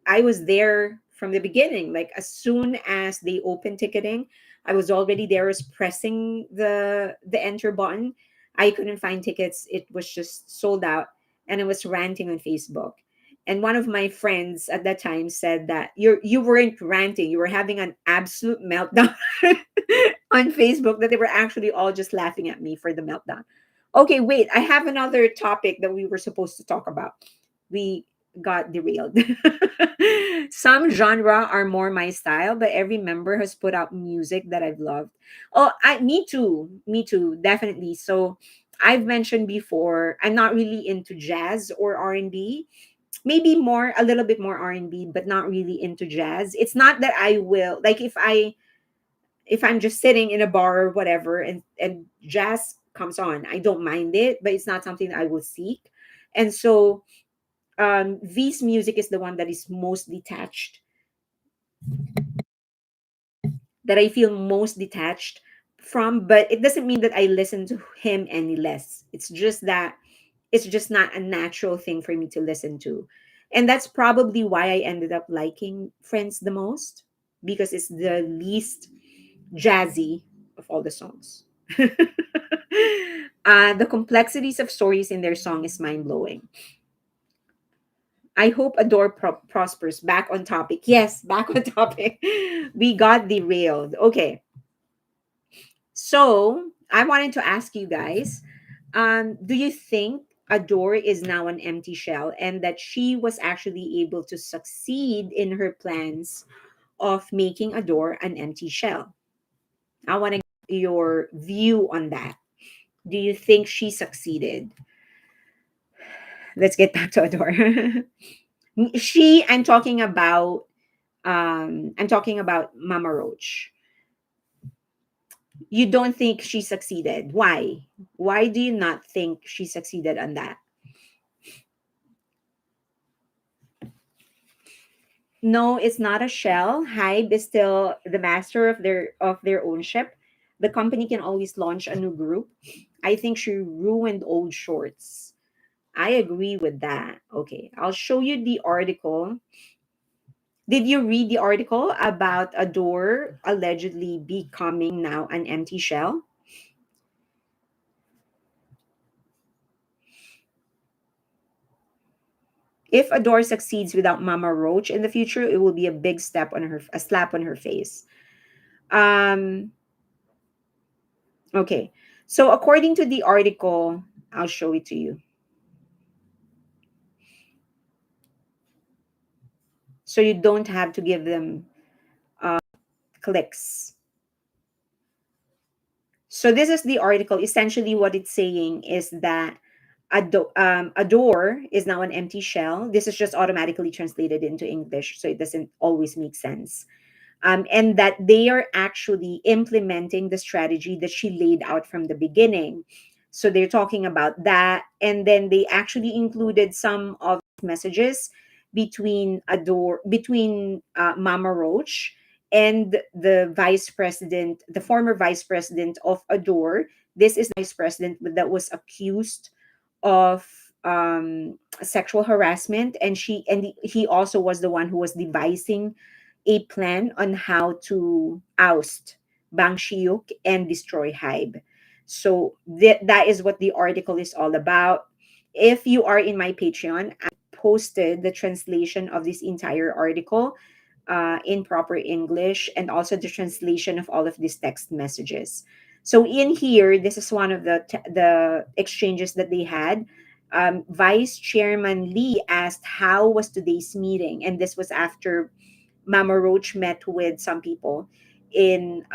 I was there from the beginning. Like, as soon as they opened ticketing, I was already there. I was pressing the enter button. I couldn't find tickets. It was just sold out, and I was ranting on Facebook. And one of my friends at that time said that you weren't ranting, you were having an absolute meltdown on Facebook. That they were actually all just laughing at me for the meltdown. Okay, wait. I have another topic that we were supposed to talk about. We got derailed. Some genre are more my style, but every member has put out music that I've loved. Oh, me too, definitely. So I've mentioned before, I'm not really into jazz or R&B. Maybe more, a little bit more R&B, but not really into jazz. It's not that I will like if I'm just sitting in a bar or whatever, and jazz comes on, I don't mind it, but it's not something that I will seek. And so V's music is the one that is most detached, that I feel most detached from, but it doesn't mean that I listen to him any less. It's just that it's just not a natural thing for me to listen to. And that's probably why I ended up liking Friends the most, because it's the least jazzy of all the songs. The complexities of stories in their song is mind blowing. I hope Adore prospers. Back on topic. Yes, back on topic. We got derailed. Okay. So I wanted to ask you guys, do you think Adore is now an empty shell and that she was actually able to succeed in her plans of making Adore an empty shell? I want to get your view on that. Do you think she succeeded? Let's get back to Adore. I'm talking about Mama Roach. You don't think she succeeded. Why do you not think she succeeded on that? No, it's not a shell. Hybe is still the master of their own ship. The company can always launch a new group. I think she ruined old shorts. I agree with that. Okay, I'll show you the article. Did you read the article about Adore allegedly becoming now an empty shell? If Adore succeeds without Mama Roach in the future, it will be a slap on her face. Um, okay. So according to the article, I'll show it to you. So you don't have to give them clicks. So this is the article. Essentially, what it's saying is that Adore is now an empty shell. This is just automatically translated into English, so it doesn't always make sense. And that they are actually implementing the strategy that she laid out from the beginning. So they're talking about that, and then they actually included some of the messages between Mama Roach and the vice president, the former vice president of ADOR. This is vice president that was accused of sexual harassment, and he also was the one who was devising a plan on how to oust Bang Shiuk and destroy HYBE. So that is what the article is all about. If you are in my Patreon, I posted the translation of this entire article in proper English, and also the translation of all of these text messages. So in here, this is one of the exchanges that they had. Vice Chairman Lee asked how was today's meeting, and this was after Mama Roach met with some people in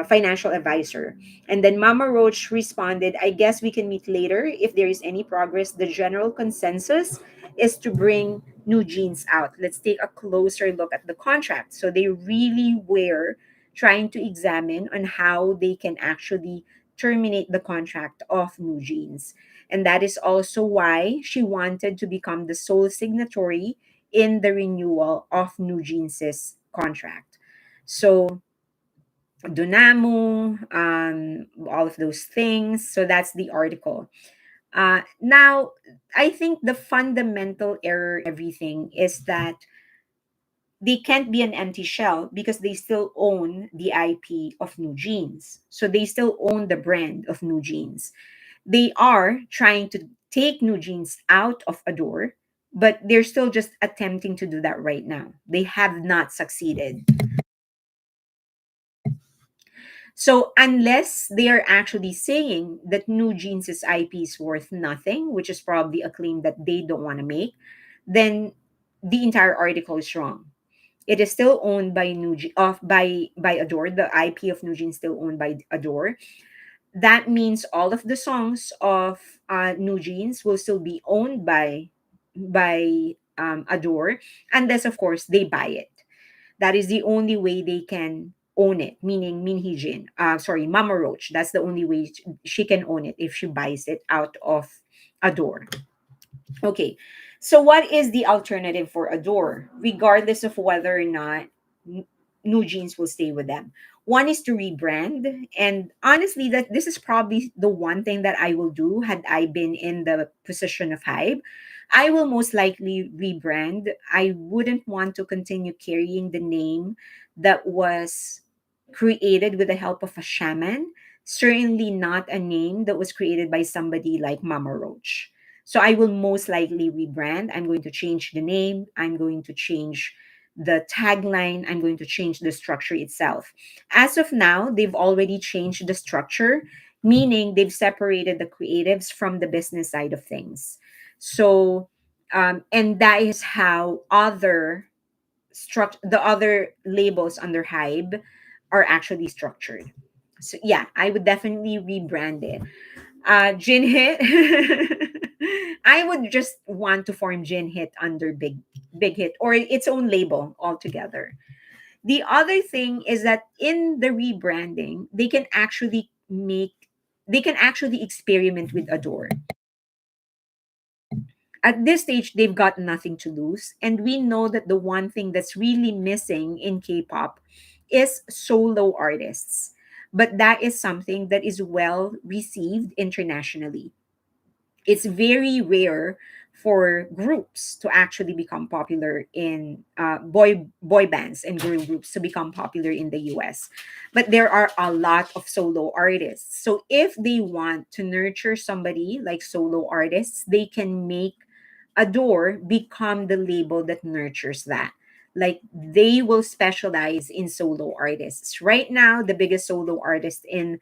financial advisor. And then Mama Roach responded, I guess we can meet later if there is any progress. The general consensus is to bring new jeans out. Let's take a closer look at the contract. So they really were trying to examine on how they can actually terminate the contract of new jeans. And that is also why she wanted to become the sole signatory in the renewal of New Jeans' contract. So Dunamo, all of those things. So that's the article. Now, I think the fundamental error everything is that they can't be an empty shell because they still own the IP of New Jeans. So they still own the brand of New Jeans. They are trying to take New Jeans out of ADOR, but they're still just attempting to do that right now. They have not succeeded. So unless they are actually saying that New Jeans' IP is worth nothing, which is probably a claim that they don't want to make, then the entire article is wrong. It is still owned by by ADOR. The IP of New Jeans still owned by ADOR. That means all of the songs of New Jeans will still be owned by ADOR, unless of course they buy it. That is the only way they can own it. Meaning Minhee sorry, Mama Roach. That's the only way she can own it if she buys it out of ADOR. Okay, so what is the alternative for ADOR, regardless of whether or not New Jeans will stay with them? One is to rebrand, and honestly, that this is probably the one thing that I will do had I been in the position of HYBE. I will most likely rebrand. I wouldn't want to continue carrying the name that was created with the help of a shaman. Certainly not a name that was created by somebody like Mama Roach. So I will most likely rebrand. I'm going to change the name. I'm going to change the tagline. I'm going to change the structure itself. As of now, they've already changed the structure, meaning they've separated the creatives from the business side of things. So, and that is how the other labels under HYBE are actually structured. So yeah, I would definitely rebrand it. Gin Hit. I would just want to form Gin Hit under Big Hit or its own label altogether. The other thing is that in the rebranding, they can actually experiment with ADOR. At this stage, they've got nothing to lose. And we know that the one thing that's really missing in K pop is solo artists. But that is something that is well received internationally. It's very rare for groups to actually become popular in boy bands and girl groups to become popular in the US. But there are a lot of solo artists. So if they want to nurture somebody like solo artists, they can make ADOR become the label that nurtures that. Like they will specialize in solo artists. Right now, the biggest solo artist in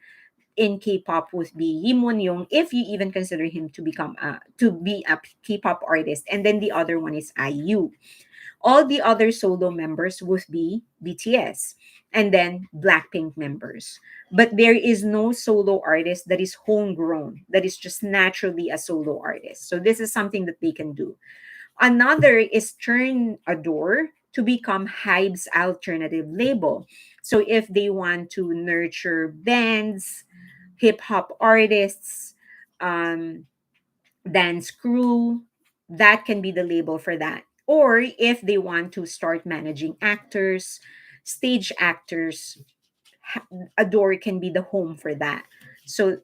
K-pop would be Lee Moon Young, if you even consider him to be a K-pop artist, and then the other one is IU. All the other solo members would be BTS, and then Blackpink members. But there is no solo artist that is homegrown, that is just naturally a solo artist. So this is something that they can do. Another is turn ADOR to become HYBE's alternative label. So if they want to nurture bands, hip hop artists, um, dance crew, that can be the label for that. Or if they want to start managing actors, stage actors, ADOR can be the home for that. So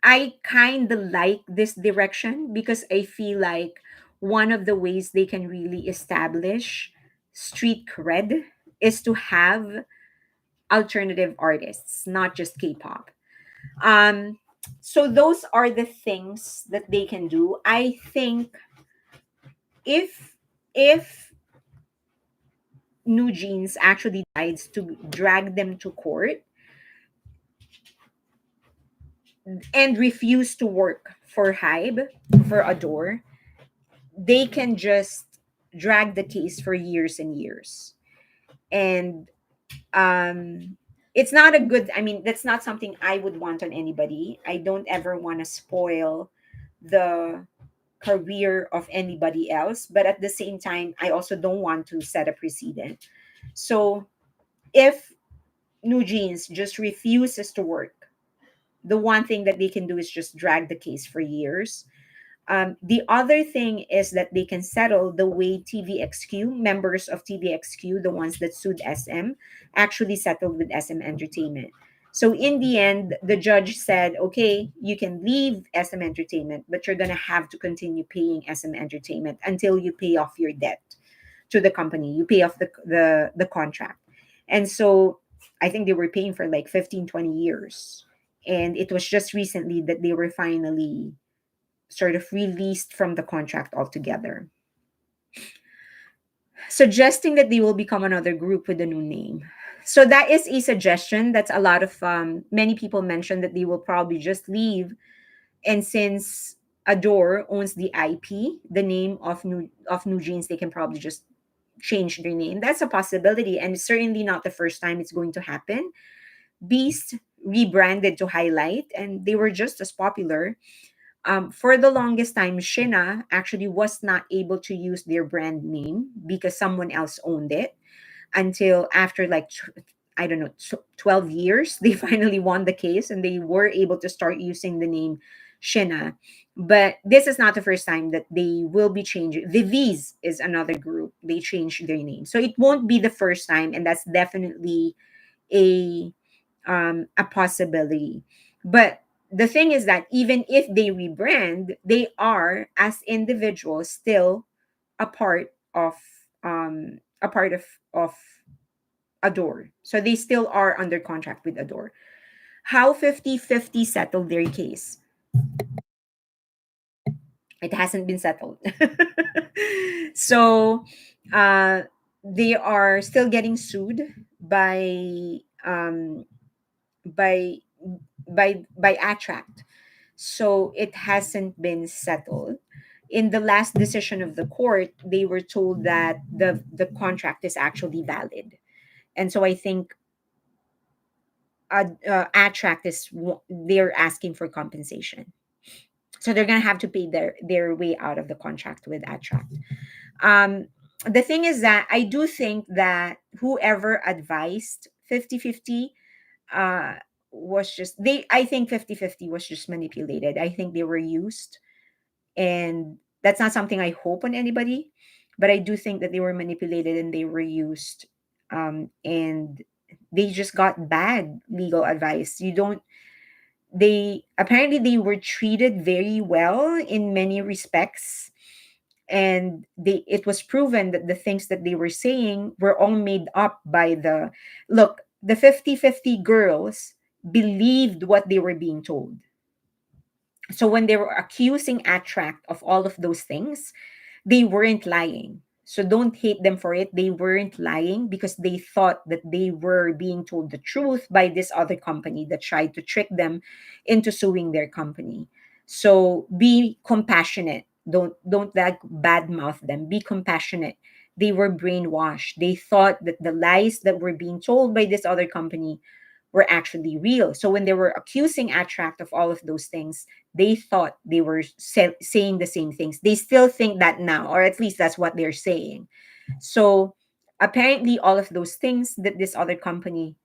I kind of like this direction because I feel like one of the ways they can really establish street cred is to have alternative artists, not just K-pop. Um, so those are the things that they can do. I think if if New Jeans actually decides to drag them to court and refuse to work for HYBE, for ADOR, they can just drag the case for years and years. And it's not a good, I mean, that's not something I would want on anybody. I don't ever want to spoil the career of anybody else, but at the same time I also don't want to set a precedent. So if New Jeans just refuses to work, the one thing that they can do is just drag the case for years. The other thing is that they can settle the way TVXQ, members of TVXQ, the ones that sued SM, actually settled with SM Entertainment. So in the end, the judge said, okay, you can leave SM Entertainment, but you're going to have to continue paying SM Entertainment until you pay off your debt to the company. You pay off the contract. And so I think they were paying for like 15, 20 years. And it was just recently that they were finally sort of released from the contract altogether, suggesting that they will become another group with a new name. So that is a suggestion. That's a lot of many people mentioned that they will probably just leave. And since ADOR owns the IP, the name of New Jeans, they can probably just change their name. That's a possibility, and it's certainly not the first time it's going to happen. Beast rebranded to Highlight, and they were just as popular. For the longest time, Shina actually was not able to use their brand name because someone else owned it until after like I don't know 12 years they finally won the case and they were able to start using the name Shina. But this is not the first time that they will be changing. Vivis is another group. They changed their name. So it won't be the first time, and that's definitely a a possibility. But the thing is that even if they rebrand, they are as individuals still a part of a part of ADOR. So they still are under contract with ADOR. How 50-50 settled their case? It hasn't been settled. So uh, they are still getting sued um, by by Attract. So it hasn't been settled. In the last decision of the court, they were told that the contract is actually valid, and so I think Attract they're asking for compensation. So they're gonna have to pay their way out of the contract with Attract. Um, the thing is that I do think that whoever advised 50-50 uh was just they I think 50-50 was just manipulated. I think they were used, and that's not something I hope on anybody, but I do think that they were manipulated and they were used, and they just got bad legal advice. You don't They apparently they were treated very well in many respects, and it was proven that the things that they were saying were all made up by the 50-50 girls believed what they were being told. So when they were accusing Attract of all of those things, they weren't lying. So don't hate them for it. They weren't lying because they thought that they were being told the truth by this other company that tried to trick them into suing their company. So be compassionate. Don't like badmouth them. Be compassionate. They were brainwashed. They thought that the lies that were being told by this other company were actually real. So when they were accusing Attract of all of those things, they thought they were saying the same things. They still think that now, or at least that's what they're saying. So apparently, all of those things that this other company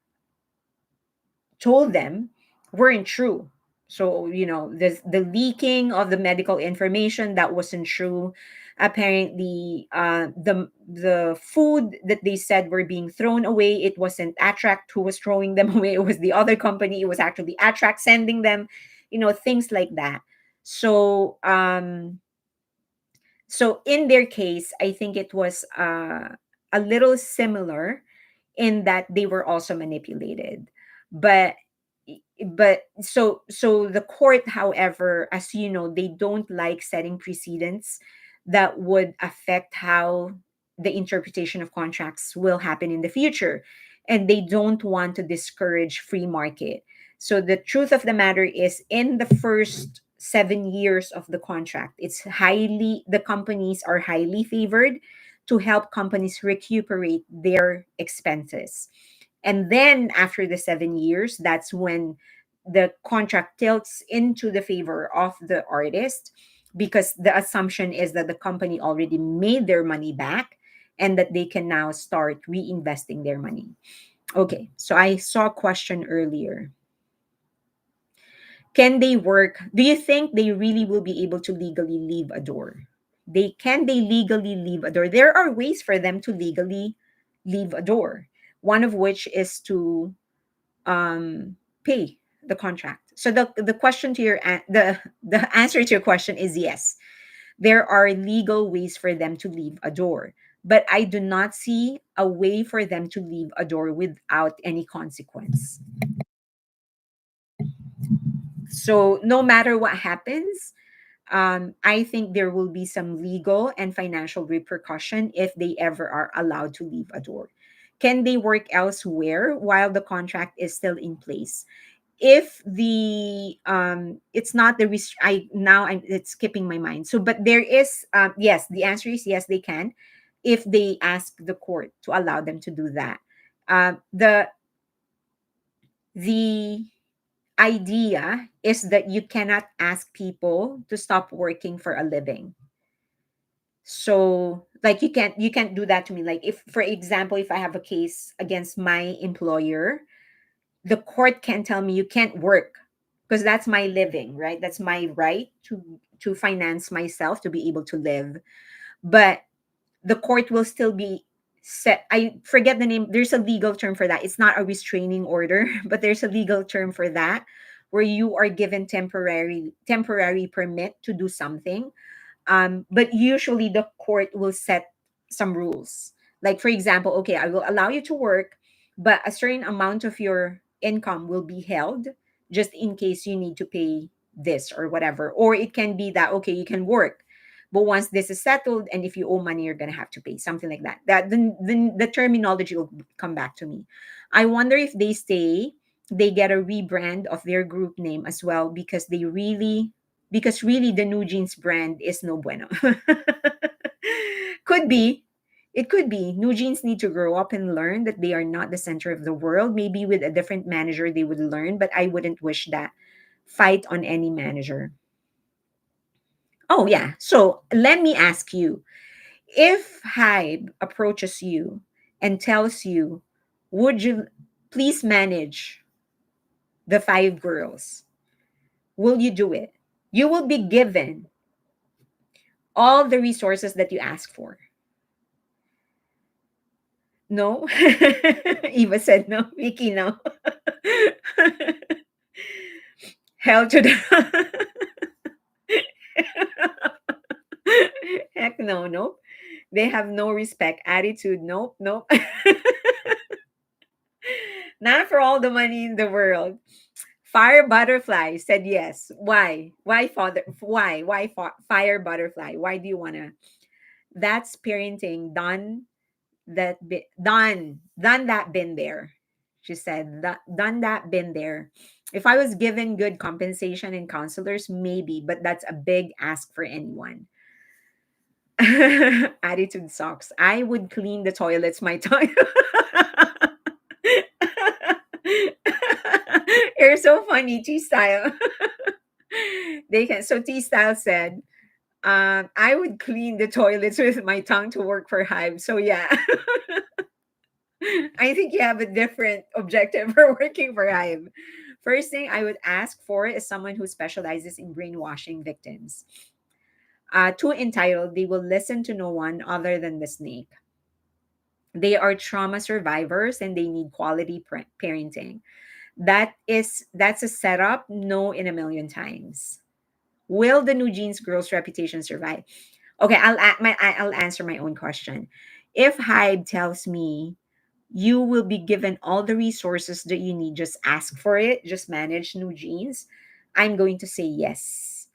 told them weren't true. So, the leaking of the medical information that wasn't true. Apparently, the food that they said were being thrown away, it wasn't Attract who was throwing them away. It was the other company. It was actually Attract sending them, things like that. So, in their case, I think it was a little similar in that they were also manipulated. But the court, however, as you know, they don't like setting precedents that would affect how the interpretation of contracts will happen in the future, and they don't want to discourage free market. So the truth of the matter is, in the first 7 years of the contract, the companies are highly favored to help companies recuperate their expenses. And then after the 7 years, that's when the contract tilts into the favor of the artist, because the assumption is that the company already made their money back and that they can now start reinvesting their money. Okay, so I saw a question earlier. Can they work? Do you think they really will be able to legally leave a door? They legally leave a door? There are ways for them to legally leave a door. One of which is to pay the contract. So the question to the answer to your question is yes. There are legal ways for them to leave a door, but I do not see a way for them to leave a door without any consequence. So no matter what happens, I think there will be some legal and financial repercussion if they ever are allowed to leave a door. Can they work elsewhere while the contract is still in place? If the it's not the I now I'm it's skipping my mind. So but there is, yes, the answer is yes, they can, if they ask the court to allow them to do that. The idea is that you cannot ask people to stop working for a living. So like you can't do that to me. Like, if for example, if I have a case against my employer, the court can tell me you can't work, because that's my living, right? That's my right to finance myself, to be able to live. But the court will still be set. I forget the name. There's a legal term for that. It's not a restraining order, but there's a legal term for that, where you are given temporary permit to do something. But usually the court will set some rules. Like, for example, okay, I will allow you to work, but a certain amount of your income will be held just in case you need to pay this or whatever. Or it can be that, okay, you can work, but once this is settled, and if you owe money, you're going to have to pay something like that. The terminology will come back to me. I wonder if they stay, they get a rebrand of their group name as well, because really the New Jeans brand is no bueno. Could be. It could be. New Jeans need to grow up and learn that they are not the center of the world. Maybe with a different manager they would learn, but I wouldn't wish that fight on any manager. Oh yeah. So let me ask you, if Hybe approaches you and tells you, would you please manage the five girls? Will you do it? You will be given all the resources that you ask for. No? Eva said no. Vicky, no. Hell to the heck no, nope. They have no respect. Attitude, nope, nope. Not for all the money in the world. Fire butterfly said yes. Why? Why father? Why? Fire butterfly? Why do you wanna? That's parenting done. Done that, been there. She said that, done that, been there. If I was given good compensation and counselors, maybe, but that's a big ask for anyone. Attitude sucks. I would clean the toilets my time. You're so funny, T style. They can. So T style said, I would clean the toilets with my tongue to work for Hive. So yeah, I think you have a different objective for working for Hive. First thing I would ask for is someone who specializes in brainwashing victims. Too entitled, they will listen to no one other than the snake. They are trauma survivors and they need quality parenting. That's a setup, no in a million times. Will the New Jeans girls' reputation survive? Okay, I'll answer my own question. If Hybe tells me you will be given all the resources that you need, just ask for it, just manage New Jeans, I'm going to say yes.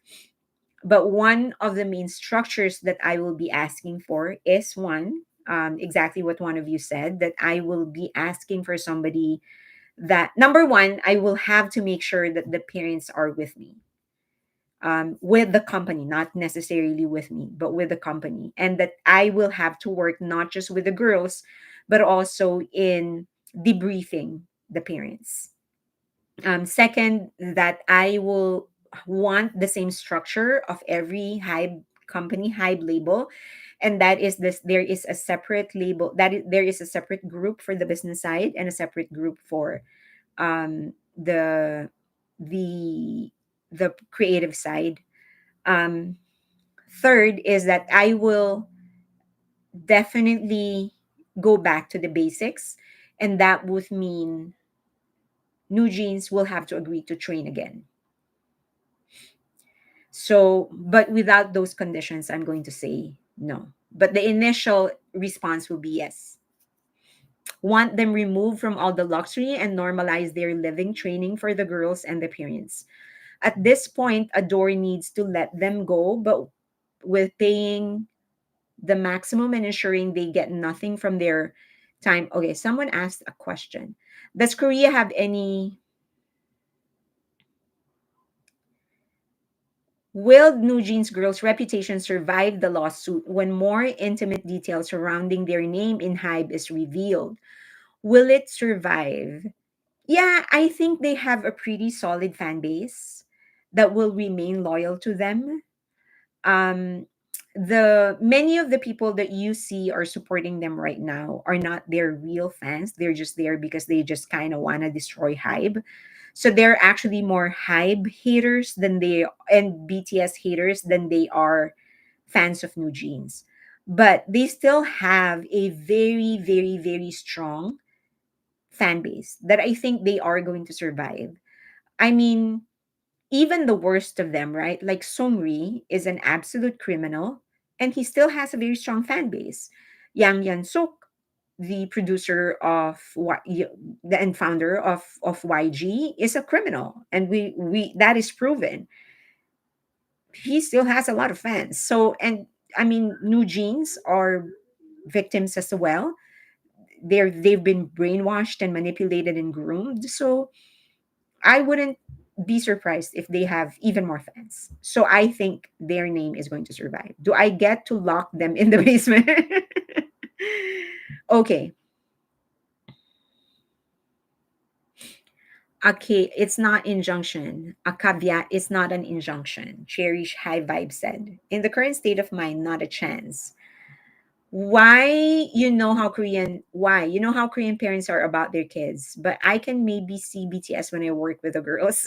But one of the main structures that I will be asking for is one, exactly what one of you said, that I will be asking for somebody that, number one, I will have to make sure that the parents are with the company, not necessarily with me, but with the company. And that I will have to work not just with the girls, but also in debriefing the parents. Second, that I will want the same structure of every Hybe company, Hybe label. And that is this, there is a separate label, there is a separate group for the business side and a separate group for the the the creative side. um Third is that I will definitely go back to the basics, and that would mean New Jeans will have to agree to train again. So, but without those conditions, I'm going to say no. But the initial response will be yes. Want them removed from all the luxury and normalize their living training for the girls and the parents. At this point, ADOR needs to let them go, but with paying the maximum and ensuring they get nothing from their time. Okay, someone asked a question. Does Korea have any, will New Jeans girls' reputation survive the lawsuit when more intimate details surrounding their name in Hybe is revealed? Will it survive? Yeah, I think they have a pretty solid fan base that will remain loyal to them. um the many of the people that you see are supporting them right now are not their real fans. They're just there because they just kind of want to destroy Hybe. So they're actually more Hybe haters than they, and BTS haters than they are fans of New Jeans. But they still have a very, very, very strong fan base that I think they are going to survive. I mean, even the worst of them, right? Like Songri is an absolute criminal, and he still has a very strong fan base. Yang Yan Suk, the producer of and founder of YG, is a criminal, and we that is proven. He still has a lot of fans. So, and I mean, New Jeans are victims as well. They've been brainwashed and manipulated and groomed. So I wouldn't be surprised if they have even more fans. So I think their name is going to survive. Do I get to lock them in the basement? Okay. Okay, it's not injunction. A caveat is not an injunction. Cherish High Vibe said. In the current state of mind, not a chance. Why, you know how Korean parents are about their kids, but I can maybe see BTS when I work with the girls.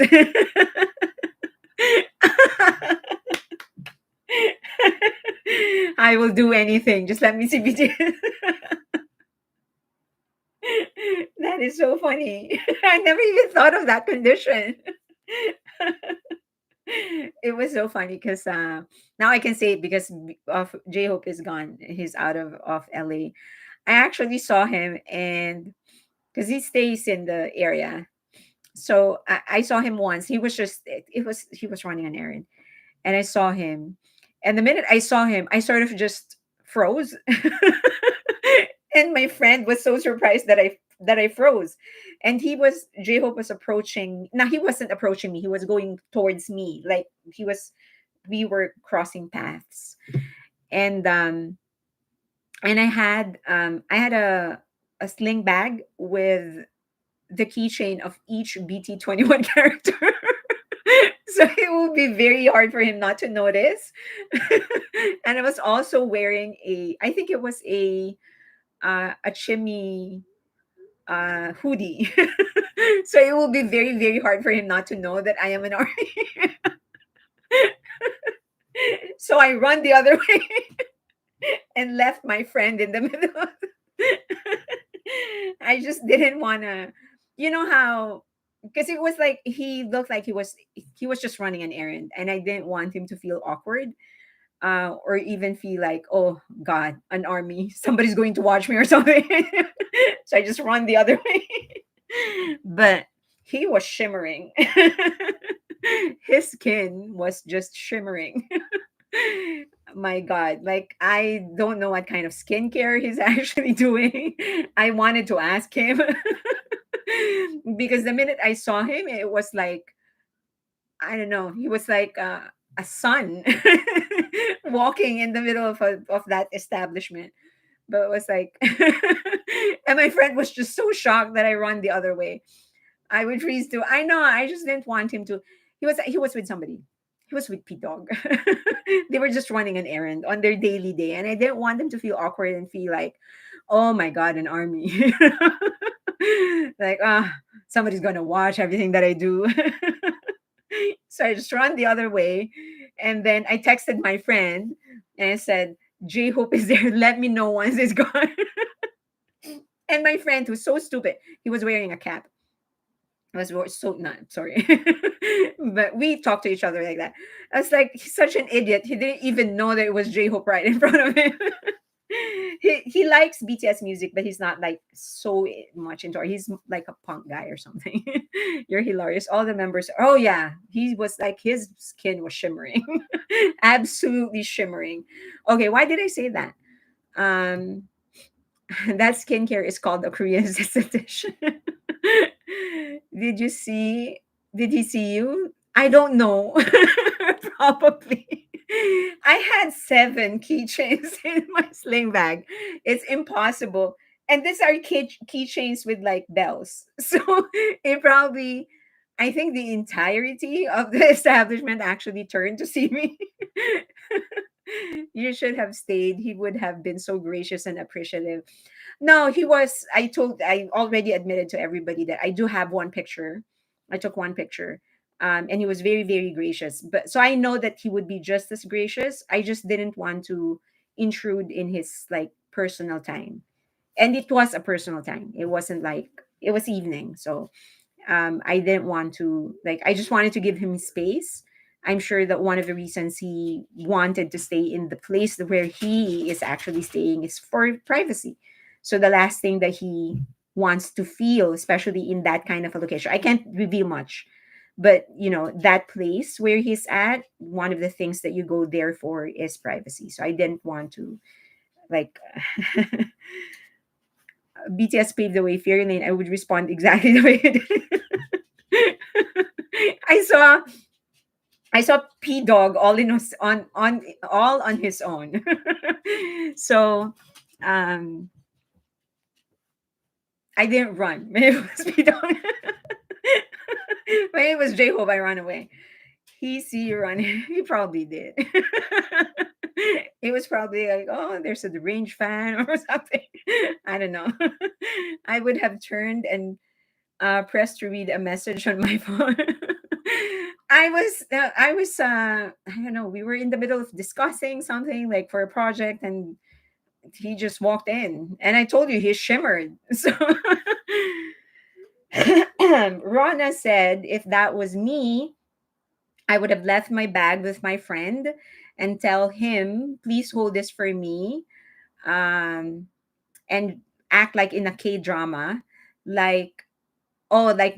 I will do anything. Just let me see BTS. That is so funny. I never even thought of that condition. It was so funny because now I can say it because of J-Hope is gone. He's out of LA. I actually saw him, and because he stays in the area. So I saw him once. He was just it was he was running an errand, and I saw him. And the minute I saw him, I sort of just froze. And my friend was so surprised that I froze. And J-Hope was approaching. Now he wasn't approaching me. He was going towards me. Like we were crossing paths. And I had a sling bag with the keychain of each BT21 character. So it will be very hard for him not to notice. And I was also wearing I think it was a chimney. hoodie. So it will be very, very hard for him not to know that I am an army. So I run the other way and left my friend in the middle. I just didn't want to, you know how, because it was like he looked like he was just running an errand, and I didn't want him to feel awkward, or even feel like, oh God, an army, somebody's going to watch me or something. So I just run the other way. But he was shimmering. His skin was just shimmering. My God, like I don't know what kind of skincare he's actually doing. I wanted to ask him because the minute I saw him, it was like, I don't know, he was like a sun walking in the middle of that establishment. But it was like, and my friend was just so shocked that I run the other way. I would freeze too. I know. I just didn't want him to. He was with somebody. He was with P Dog. They were just running an errand on their daily day, and I didn't want them to feel awkward and feel like, oh my God, an army. Like, somebody's gonna watch everything that I do. So I just run the other way, and then I texted my friend and I said, "J Hope is there. Let me know once it's gone." And my friend, who's so stupid, he was wearing a cap. So not sorry. But we talked to each other like that. I was like, he's such an idiot. He didn't even know that it was J Hope right in front of him. He likes BTS music, but he's not like so much into it. He's like a punk guy or something. You're hilarious. All the members. Oh yeah, he was like his skin was shimmering, absolutely shimmering. Okay, why did I say that? Um, that skincare is called the Korean dish. Did you see? Did he see you? I don't know. Probably. I had 7 keychains in my sling bag. It's impossible. And these are keychains with like bells. So it probably, I think the entirety of the establishment actually turned to see me. You should have stayed. He would have been so gracious and appreciative. No, he was. I already admitted to everybody that I do have one picture. I took one picture. And he was very, very gracious. But so I know that he would be just as gracious. I just didn't want to intrude in his like personal time. And it was a personal time. It wasn't like it was evening. So I didn't want to like I just wanted to give him space. I'm sure that one of the reasons he wanted to stay in the place where he is actually staying is for privacy. So the last thing that he wants to feel, especially in that kind of a location, I can't reveal much, but that place where he's at, one of the things that you go there for is privacy. So I didn't want to like BTS paved the way, Fairy Lane. I would respond exactly the way it did. I saw I saw P Dog all in on all on his own. So um I didn't run when it was P Dog. When it was J Hope, I ran away. He see you running. He probably did. It was probably like, oh, there's a range fan or something. I don't know. I would have turned and pressed to read a message on my phone. I don't know, we were in the middle of discussing something like for a project, and he just walked in, and I told you he shimmered. So Rana said, if that was me, I would have left my bag with my friend and tell him, please hold this for me. Um, and act like in a K drama, like, oh, like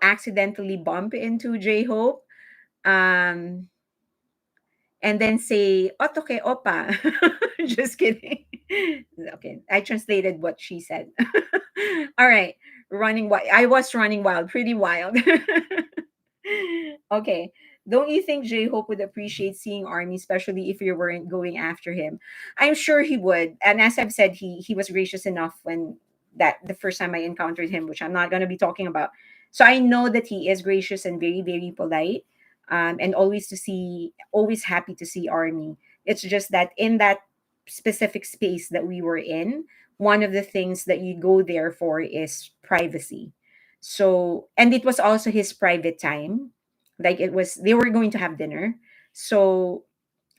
accidentally bump into J Hope. Um, and then say, Otoke Opa. Just kidding. Okay, I translated what she said. All right, running wild. I was running wild, pretty wild. Okay. Don't you think J Hope would appreciate seeing Army, especially if you weren't going after him? I'm sure he would. And as I've said, he was gracious enough when that the first time I encountered him, which I'm not gonna be talking about. So I know that he is gracious and very, very polite. And always happy to see Army. It's just that in that specific space that we were in, one of the things that you go there for is privacy. So, and it was also his private time. Like it was, they were going to have dinner. So,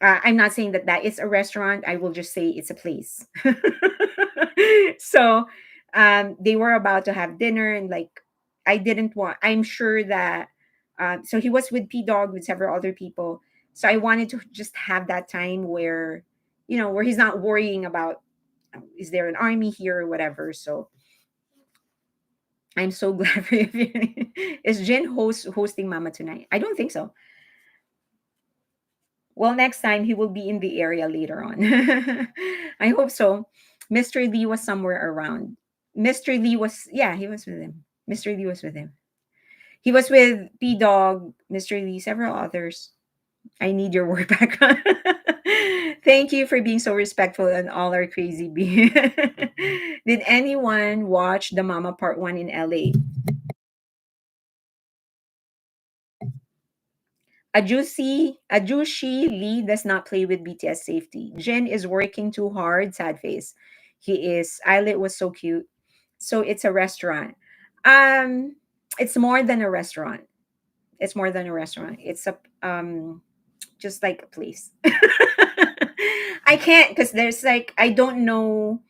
I'm not saying that that is a restaurant. I will just say it's a place. So, they were about to have dinner, and like, I didn't want. I'm sure that. So he was with P Dog with several other people. So I wanted to just have that time where, where he's not worrying about, is there an army here or whatever. So I'm so glad for you. Is Jin hosting Mama tonight? I don't think so. Well, next time he will be in the area later on. I hope so. Mr. Lee was somewhere around. Mr. Lee was, yeah, he was with him. Mr. Lee was with him. He was with P Dog, Mr. Lee, several others. I need your work back. Thank you for being so respectful and all our crazy be. Did anyone watch the Mama Part 1 in LA? Ajushi Lee does not play with BTS safety. Jin is working too hard, sad face. He is. Eyelet was so cute. So it's a restaurant. Um, it's more than a restaurant. It's more than a restaurant. It's a just like a place. I can't because there's like I don't know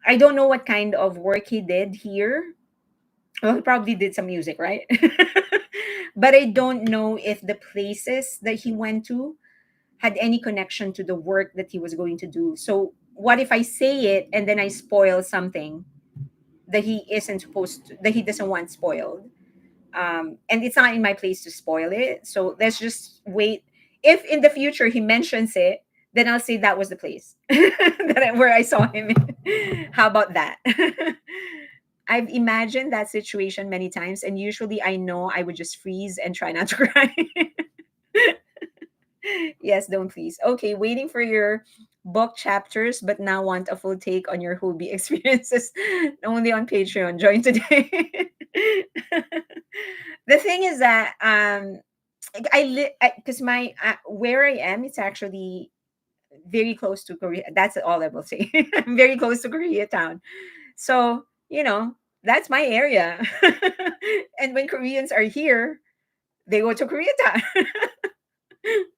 what kind of work he did here. Well, he probably did some music, right? But I don't know if the places that he went to had any connection to the work that he was going to do. So what if I say it and then I spoil something that he isn't supposed to, that he doesn't want spoiled? And it's not in my place to spoil it. So let's just wait. If in the future he mentions it, then I'll say that was the place where I saw him. How about that? I've imagined that situation many times, and usually I know I would just freeze and try not to cry. Yes, don't please. Okay, waiting for your book chapters, but now want a full take on your Hobie experiences only on Patreon. Join today. The thing is that I because my where I am, it's actually very close to Korea. That's all I will say. I'm very close to Koreatown. So, that's my area. And when Koreans are here, they go to Koreatown.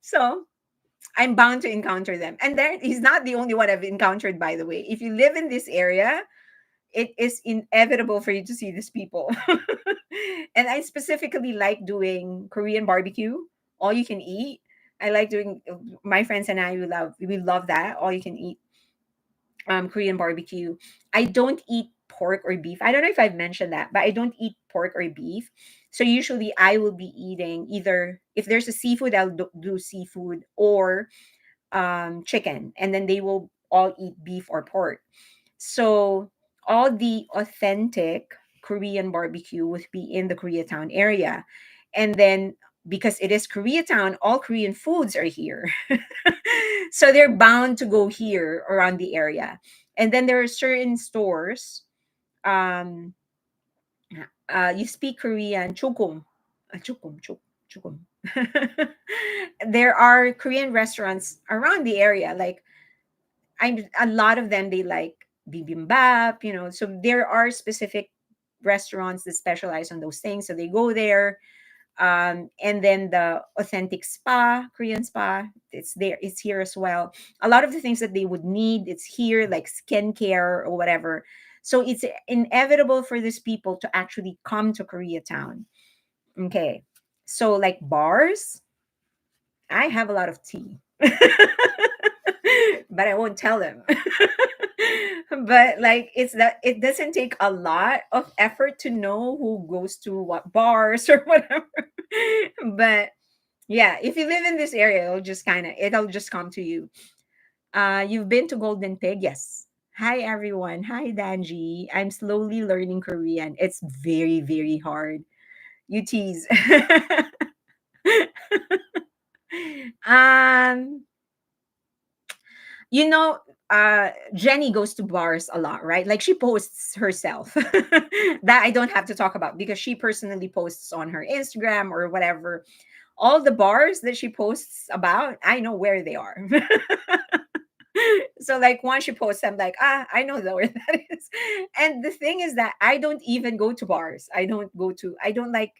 So I'm bound to encounter them. And there he's not the only one I've encountered, by the way. If you live in this area, it is inevitable for you to see these people. And I specifically like doing Korean barbecue, all you can eat. I like doing my friends and I we love that, all you can eat Korean barbecue. I don't eat pork or beef. I don't know if I've mentioned that, but I don't eat pork or beef. So usually I will be eating either if there's a seafood, I'll do seafood or chicken, and then they will all eat beef or pork. So all the authentic Korean barbecue would be in the Koreatown area. And then because it is Koreatown, all Korean foods are here. So they're bound to go here around the area. And then there are certain stores. Um, you speak Korean, chukum. Chukum. There are Korean restaurants around the area. Like a lot of them they like bibimbap, so there are specific restaurants that specialize on those things, so they go there. And then the authentic spa, Korean spa, it's here as well. A lot of the things that they would need, it's here, like skincare or whatever. So it's inevitable for these people to actually come to Koreatown. Okay, so like bars, I have a lot of tea. But I won't tell them. But like it's that it doesn't take a lot of effort to know who goes to what bars or whatever. But yeah, if you live in this area, it'll just come to you. You've been to Golden Pig? Yes. Hi everyone. Hi Danji. I'm slowly learning Korean. It's very, very hard. You tease. um you know Jenny goes to bars a lot, right? Like she posts herself. That I don't have to talk about because she personally posts on her Instagram or whatever. All the bars that she posts about, I know where they are. So like once she posts, I'm like, I know where that is. And the thing is that I don't even go to bars. I don't like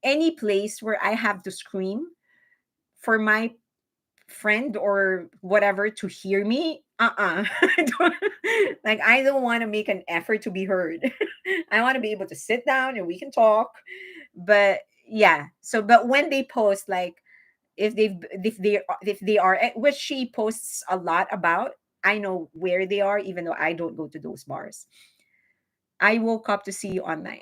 any place where I have to scream for my friend or whatever to hear me. I don't, like I don't want to make an effort to be heard. I want to be able to sit down and we can talk. But yeah, so but when they post like if they are which she posts a lot about, I know where they are even though I don't go to those bars. I woke up to see you online.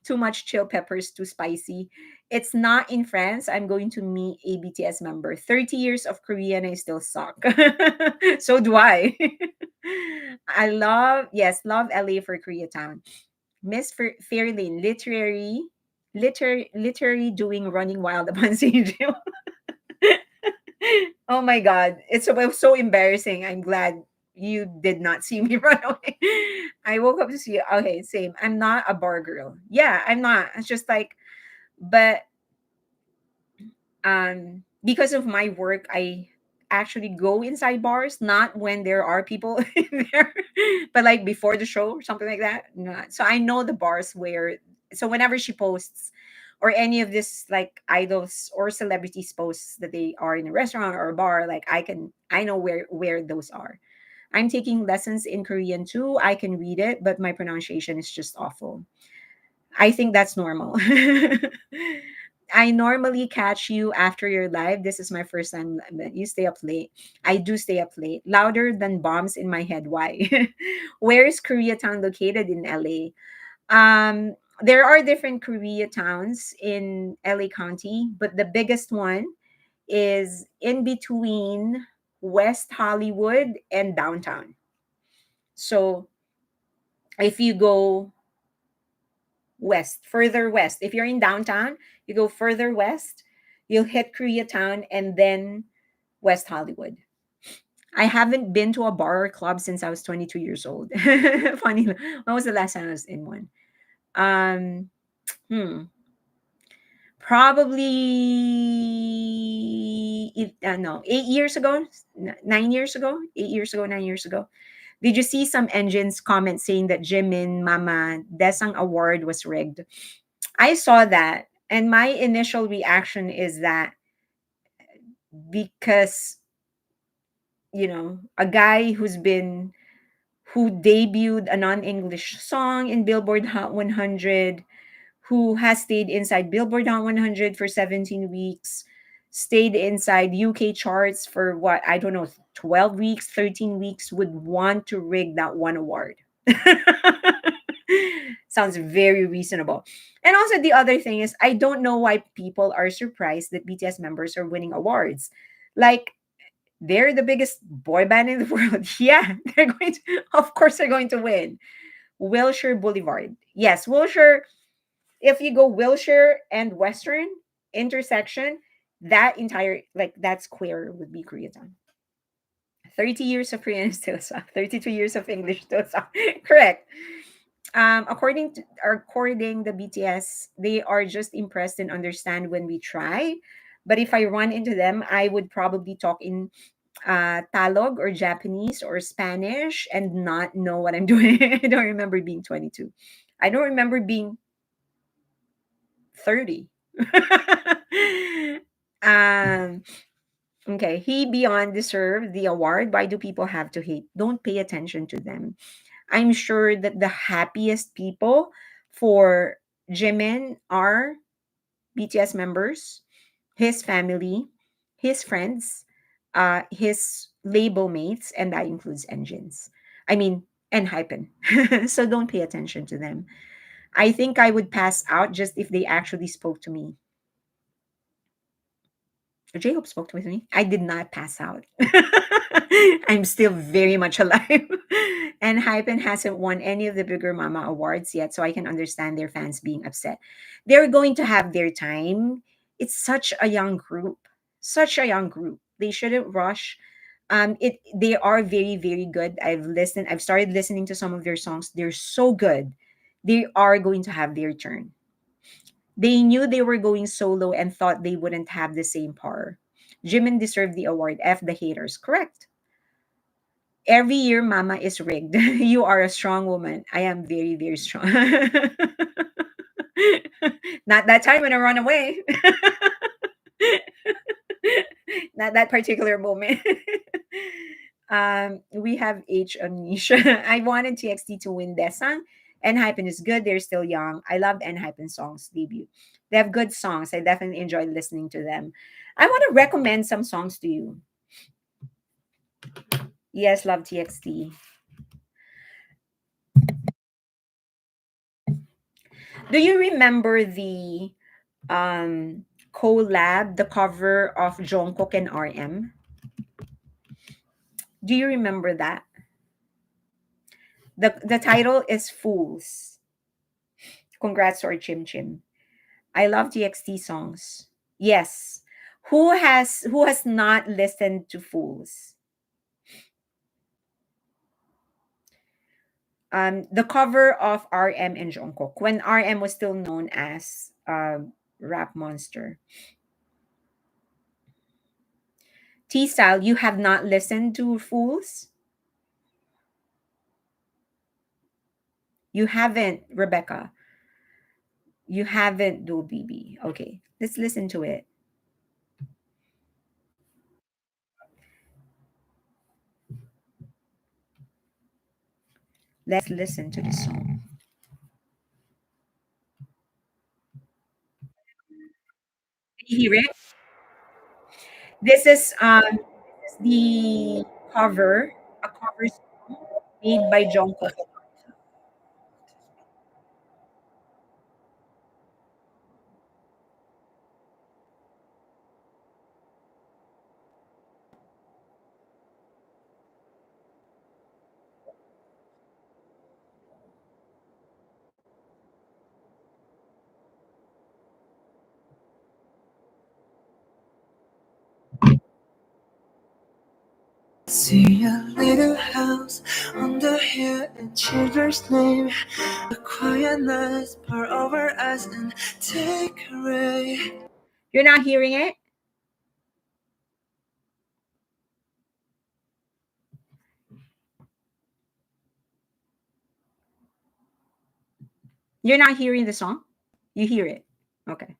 Too much chill peppers, too spicy. It's not in France. I'm going to meet a BTS member. 30 years of Korean, I still suck. So do I. I love, yes, love LA for Koreatown. Miss Fairlane, literally doing running wild upon stage. Oh my god, it was so embarrassing. I'm glad you did not see me run away. I woke up to see you. Okay, same. I'm not a bar girl. Yeah, I'm not. It's just like, but because of my work, I actually go inside bars, not when there are people in there, but like before the show or something like that. Not. So I know the bars where. So whenever she posts, or any of this like idols or celebrities posts that they are in a restaurant or a bar, like I know where those are. I'm taking lessons in Korean too. I can read it, but my pronunciation is just awful. I think that's normal. I normally catch you after your live. This is my first time. You stay up late. I do stay up late. Louder than bombs in my head. Why? Where is Koreatown located in LA? There are different Korea towns in LA County, but the biggest one is in between West Hollywood and downtown. So if you go further west, if you're in downtown, you go further west, you'll hit Koreatown and then West Hollywood. I haven't been to a bar or club since I was 22 years old. Funny. When was the last time I was in one? Um, hmm. Probably no, 8 years ago, 9 years ago, 8 years ago, 9 years ago. Did you see some engines comment saying that Jimin Mama Desang award was rigged? I saw that, and my initial reaction is that because a guy who debuted a non-English song in Billboard Hot 100, who has stayed inside Billboard Hot 100 for 17 weeks, stayed inside UK charts for what, I don't know, 12 weeks, 13 weeks, would want to rig that one award. Sounds very reasonable. And also, the other thing is, I don't know why people are surprised that BTS members are winning awards. Like, they're the biggest boy band in the world. Yeah, of course, they're going to win. Wilshire Boulevard. Yes, Wilshire. If you go Wilshire and Western intersection, that entire, like, that square would be Koreatown. 30 years of Korean still suck. 32 years of English still suck. Correct. According the BTS, they are just impressed and understand when we try. But if I run into them, I would probably talk in Tagalog or Japanese or Spanish and not know what I'm doing. I don't remember being 22. I don't remember being 30. um, okay, he beyond deserved the award. Why do people have to hate? Don't pay attention to them. I'm sure that the happiest people for Jimin are BTS members, his family, his friends, his label mates, and that includes engines. I mean, and Hypen. So don't pay attention to them. I think I would pass out just if they actually spoke to me. J-Hope spoke to me. I did not pass out. I'm still very much alive. And Hypen hasn't won any of the bigger Mama awards yet, so I can understand their fans being upset. They're going to have their time. It's such a young group. Such a young group. They shouldn't rush. They are very, very good. I've started listening to some of their songs. They're so good. They are going to have their turn. They knew they were going solo and thought they wouldn't have the same power. Jimin deserved the award. F the haters. Correct. Every year, Mama is rigged. You are a strong woman. I am very, very strong. Not that time when I run away. Not that particular moment. We have H amnesia. I wanted TXT to win Desang. Hypen is good. They're still young. I loved Hypen songs debut. They have good songs. I definitely enjoyed listening to them. I want to recommend some songs to you. Yes, love TXT. Do you remember the collab, the cover of Jungkook and RM? Do you remember that? The title is Fools. Congrats or Chim Chim. I love TXT songs. Yes. Who has not listened to Fools? The cover of RM and Jungkook when RM was still known as Rap Monster. T Style, you have not listened to Fools? You haven't, Rebecca. You haven't, do BB. Okay, let's listen to it. Let's listen to the song. Can you hear it? This is the cover, a cover song made by Jungkook. See a little house on the hill in children's name. The quiet nights pour over us and take away. You're not hearing it? You're not hearing the song? You hear it. Okay.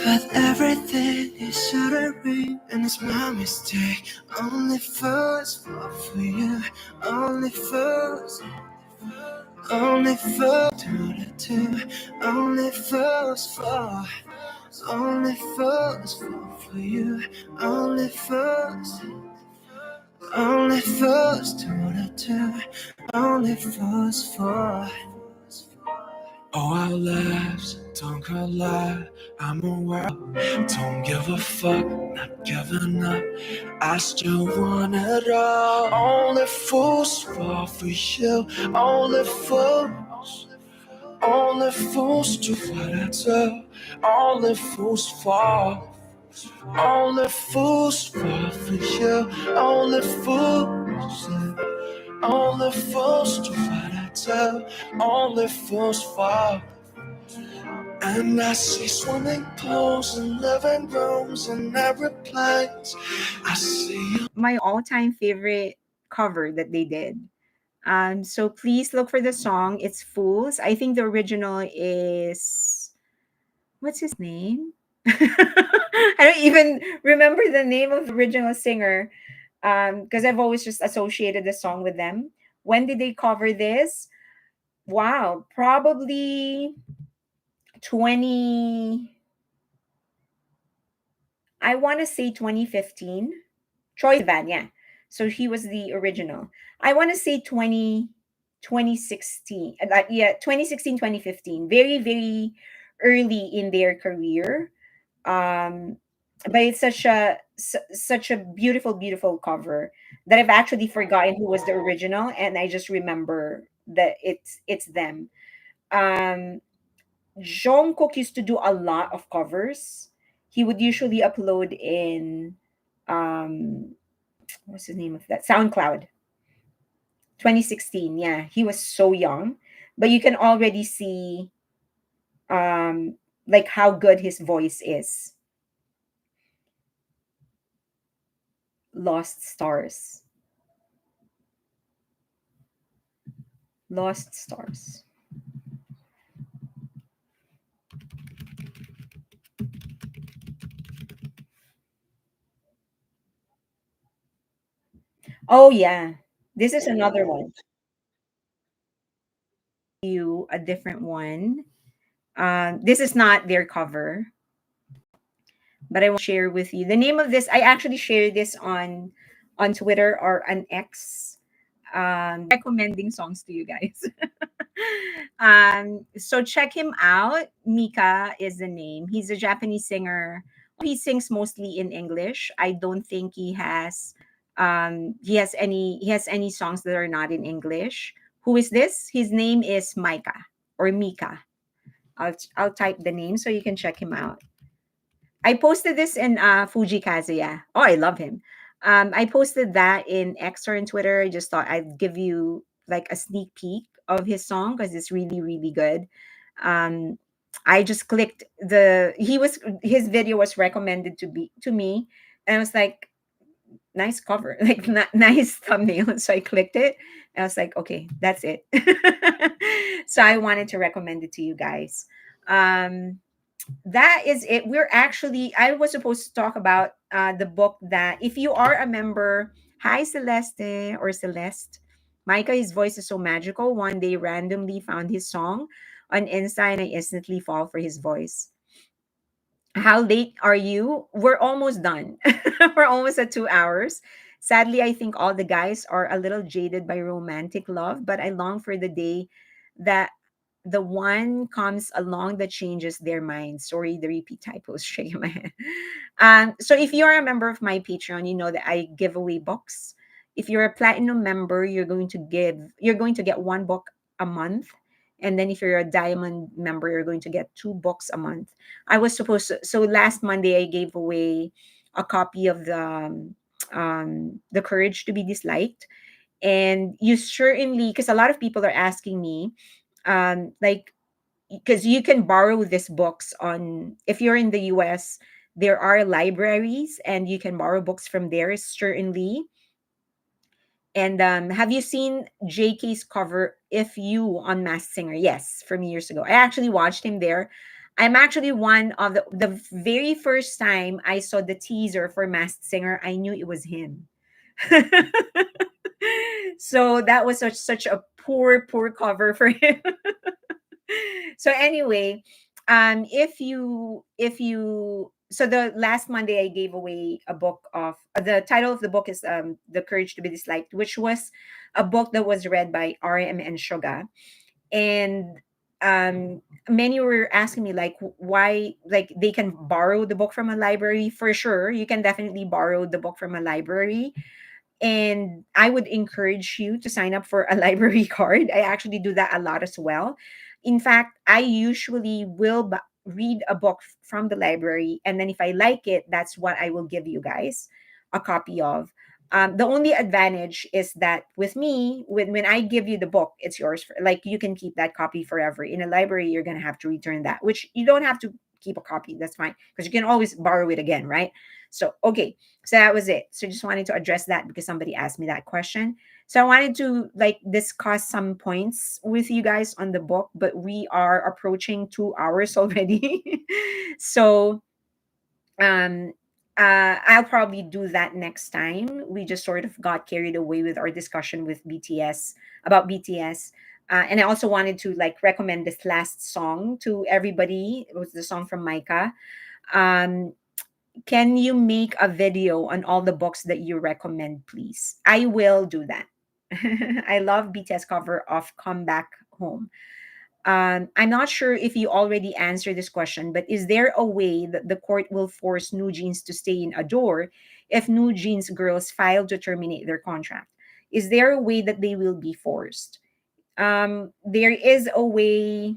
But everything is shattering, and it's my mistake. Only fools fall for you. Only fools. Only fools do the two. Only fools fall. Only fools fall for you. Only fools. Only fools do the two. Only fools fall. Oh, our lives don't collide. I'm aware. Don't give a fuck, not giving up. I still want it all. Only fools fall for you. Only fools. Only fools do what I do. Only fools fall. Only fools fall for you. Only fools. Only fools do what I do. Only fools fall. And I see swimming pools and living rooms and airplanes. I see you. My all-time favorite cover that they did. So please look for the song. It's Fools. I think the original is, what's his name? I don't even remember the name of the original singer. Because I've always just associated the song with them. When did they cover this? Wow, probably 20, I want to say 2015. Troy Van, yeah. So he was the original. I want to say 2016. Yeah, 2016, 2015. Very, very early in their career. Um, but it's such a beautiful, beautiful cover that I've actually forgotten who was the original, and I just remember that it's them. Um, Jungkook used to do a lot of covers. He would usually upload in um what's the name of that? SoundCloud. 2016. Yeah, he was so young, but you can already see like how good his voice is. Lost Stars. Lost Stars. Oh yeah. This is another one. You a different one. This is not their cover, but I want to share with you the name of this. I actually shared this on Twitter or on X, recommending songs to you guys. So check him out. Mika is the name. He's a Japanese singer. He sings mostly in English. I don't think he has any songs that are not in English. Who is this? His name is Micah or Mika. I'll type the name so you can check him out. I posted this in Fuji Kazuya. Oh, I love him. I posted that in X or in Twitter. I just thought I'd give you like a sneak peek of his song because it's really, really good. Um, I just clicked his video was recommended to me, and I was like, nice cover, like nice thumbnail. So I clicked it. And I was like, okay, that's it. So I wanted to recommend it to you guys. Um, that is it. I was supposed to talk about the book that, if you are a member, hi Celeste or Celeste. Micah, his voice is so magical. One day randomly found his song on Insta and I instantly fall for his voice. How late are you? We're almost done. We're almost at 2 hours. Sadly, I think all the guys are a little jaded by romantic love, but I long for the day that the one comes along that changes their mind. Sorry, the repeat typos, shaking my head. So if you're a member of my Patreon, you know that I give away books. If you're a platinum member, you're going to get one book a month. And then if you're a diamond member, you're going to get two books a month. I was supposed to, so last Monday I gave away a copy of the Courage to Be Disliked. And you certainly, because a lot of people are asking me, like, because you can borrow these books on, if you're in the US, there are libraries and you can borrow books from there, certainly. And have you seen JK's cover, If You, on Masked Singer? Yes, from years ago. I actually watched him there. I'm actually one of the very first time I saw the teaser for Masked Singer, I knew it was him. So that was such a poor cover for him. So anyway, if you so the last Monday I gave away a book of, the title of the book is The Courage to Be Disliked, which was a book that was read by RM and Suga. And many were asking me like, why, like, they can borrow the book from a library. For sure, you can definitely borrow the book from a library, and I would encourage you to sign up for a library card. I actually do that a lot as well. In fact, I usually will read a book from the library, and then if I like it, that's what I will give you guys a copy of. The only advantage is that with me, when I give you the book, it's yours. Like, you can keep that copy forever. In a library, you're gonna have to return that, which you don't have to keep a copy. That's fine because you can always borrow it again, right? So okay, so that was it. So just wanted to address that because somebody asked me that question. So I wanted to like discuss some points with you guys on the book, but we are approaching 2 hours already. So um I'll probably do that next time. We just sort of got carried away with our discussion with BTS about BTS. And I also wanted to like recommend this last song to everybody. It was the song from Micah. Um, can you make a video on all the books that you recommend, please? I will do that. I love BTS cover of Come Back Home. I'm not sure if you already answered this question, but is there a way that the court will force New Jeans to stay in ADOR if New Jeans girls file to terminate their contract? Is there a way that they will be forced? There is a way.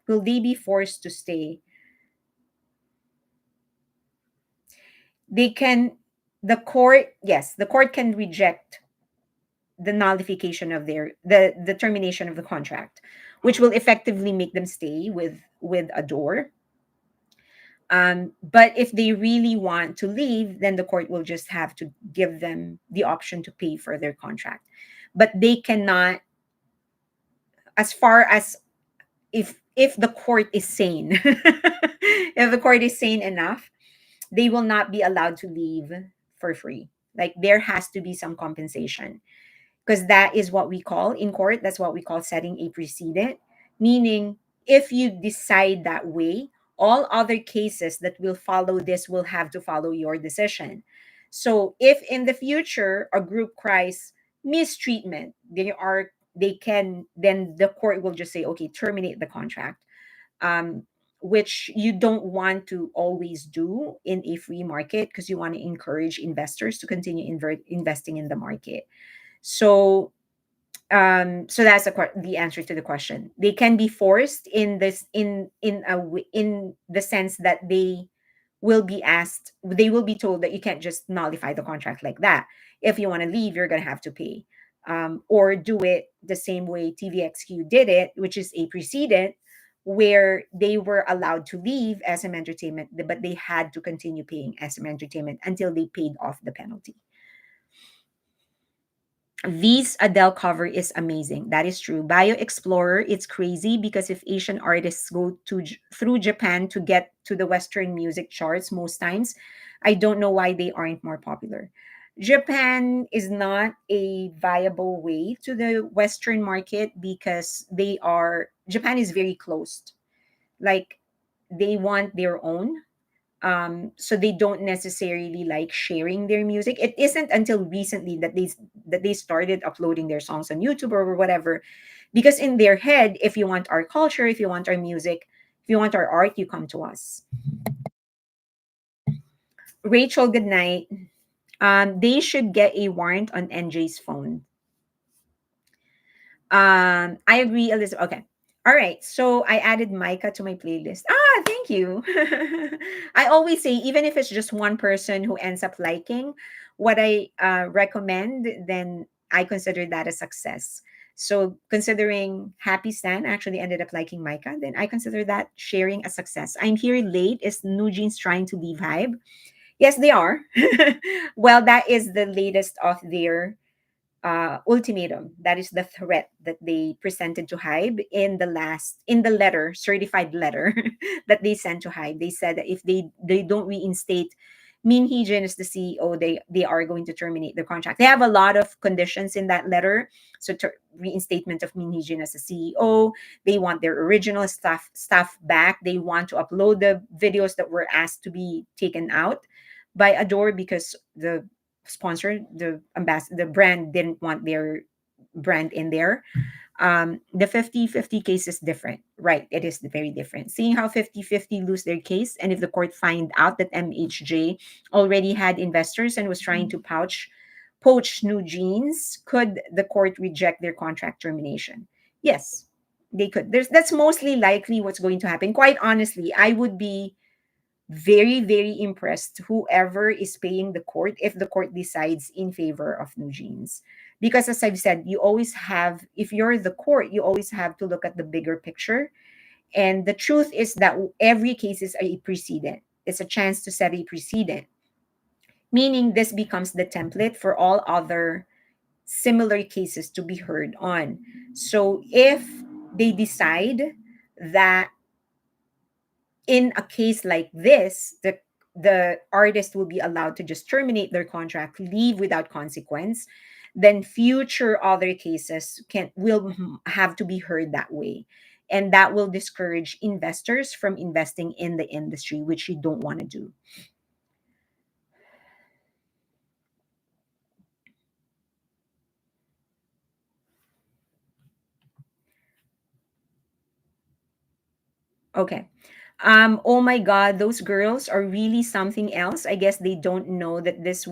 Will they be forced to stay? They can, the court, yes, the court can reject the nullification of the termination of the contract. which will effectively make them stay with ADOR. But if they really want to leave, then the court will just have to give them the option to pay for their contract. But they cannot, as far as, if the court is sane, if the court is sane enough, they will not be allowed to leave for free. Like there has to be some compensation, because that is what we call in court, that's what we call setting a precedent. Meaning, if you decide that way, all other cases that will follow this will have to follow your decision. So if in the future a group cries mistreatment, they can, then the court will just say, okay, terminate the contract. um, which you don't want to always do in a free market, because you want to encourage investors to continue investing in the market. So so that's the answer to the question. They can be forced in this, in the sense that they will be told that you can't just nullify the contract like that. If you want to leave, you're going to have to pay, or do it the same way TVXQ did it, which is a precedent, where they were allowed to leave SM Entertainment, but they had to continue paying SM Entertainment until they paid off the penalty. V's Adele cover is amazing. That is true. Bio Explorer, it's crazy because if Asian artists go through Japan to get to the Western music charts most times, I don't know why they aren't more popular. Japan is not a viable way to the Western market because Japan is very closed. Like they want their own, so they don't necessarily like sharing their music. It isn't until recently that they started uploading their songs on YouTube or whatever, because in their head, if you want our culture, if you want our music, if you want our art, you come to us. Rachel, good night. They should get a warrant on NJ's phone. I agree, Elizabeth. Okay. All right. So I added Micah to my playlist. Ah, thank you. I always say, even if it's just one person who ends up liking what I recommend, then I consider that a success. So considering Happy Stan actually ended up liking Micah, then I consider that sharing a success. I'm here late. Is New Jeans trying to leave HYBE? Yes, they are. Well, that is the latest of their ultimatum. That is the threat that they presented to HYBE in the letter, certified letter that they sent to HYBE. They said that if they don't reinstate Min Hee-jin as the CEO, they are going to terminate the contract. They have a lot of conditions in that letter. So reinstatement of Min Hee-jin as the CEO. They want their original stuff back. They want to upload the videos that were asked to be taken out by ADOR because the sponsor, the brand didn't want their brand in there. The 50-50 case is different, right? It is very different. Seeing how 50-50 lose their case, and if the court find out that MHJ already had investors and was trying to poach New Jeans, could the court reject their contract termination? Yes, they could. That's mostly likely what's going to happen. Quite honestly, I would be very, very impressed whoever is paying the court if the court decides in favor of New Jeans. Because as I've said, you always have, if you're the court, you always have to look at the bigger picture. And the truth is that every case is a precedent. It's a chance to set a precedent, meaning this becomes the template for all other similar cases to be heard on. So if they decide that in a case like this, the artist will be allowed to just terminate their contract, leave without consequence, then future other cases will have to be heard that way. And that will discourage investors from investing in the industry, which you don't want to do. Okay. Oh my God, those girls are really something else. I guess they don't know that this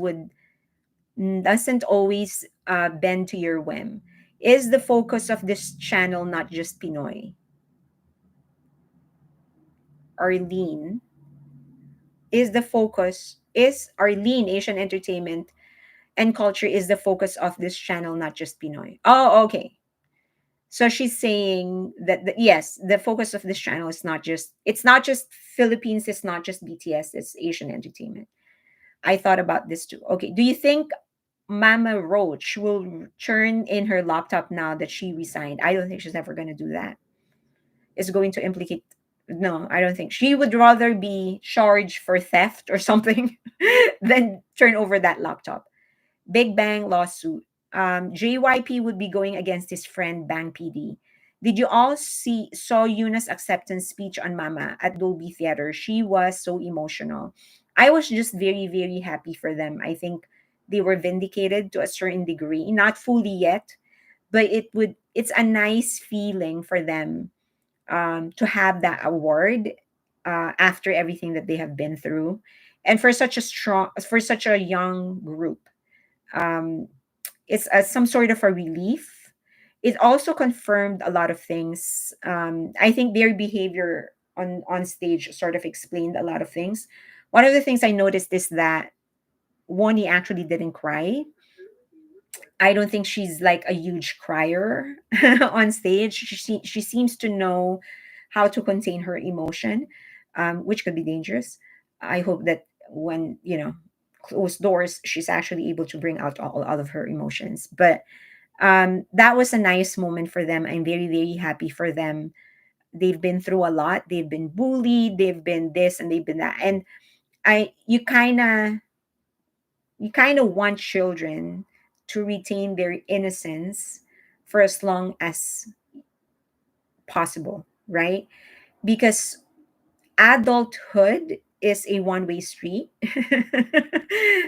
doesn't always bend to your whim. Is the focus of this channel not just Pinoy? Arlene, is Arlene Asian entertainment and culture is the focus of this channel, not just Pinoy? Oh, okay. So she's saying that yes, the focus of this channel is not just, it's not just Philippines, it's not just BTS, it's Asian entertainment. I thought about this too. Okay, do you think Mama Roach will turn in her laptop now that she resigned? I don't think she's ever going to do that. It's going to implicate. No, I don't think. She would rather be charged for theft or something than turn over that laptop. Big Bang lawsuit. JYP would be going against his friend Bang PD. Did you all saw Yuna's acceptance speech on Mama at Dolby Theater? She was so emotional. I was just very, very happy for them. I think they were vindicated to a certain degree, not fully yet, but it's a nice feeling for them, to have that award, after everything that they have been through, and for such a young group. Um, it's some sort of a relief. It also confirmed a lot of things. I think their behavior on stage sort of explained a lot of things. One of the things I noticed is that Woni actually didn't cry. I don't think she's like a huge crier on stage. She seems to know how to contain her emotion, which could be dangerous. I hope that when, closed doors, she's actually able to bring out all of her emotions. But that was a nice moment for them. I'm very, very happy for them. They've been through a lot. They've been bullied. They've been this and they've been that. And I, you kind of want children to retain their innocence for as long as possible, right? Because adulthood is a one-way street.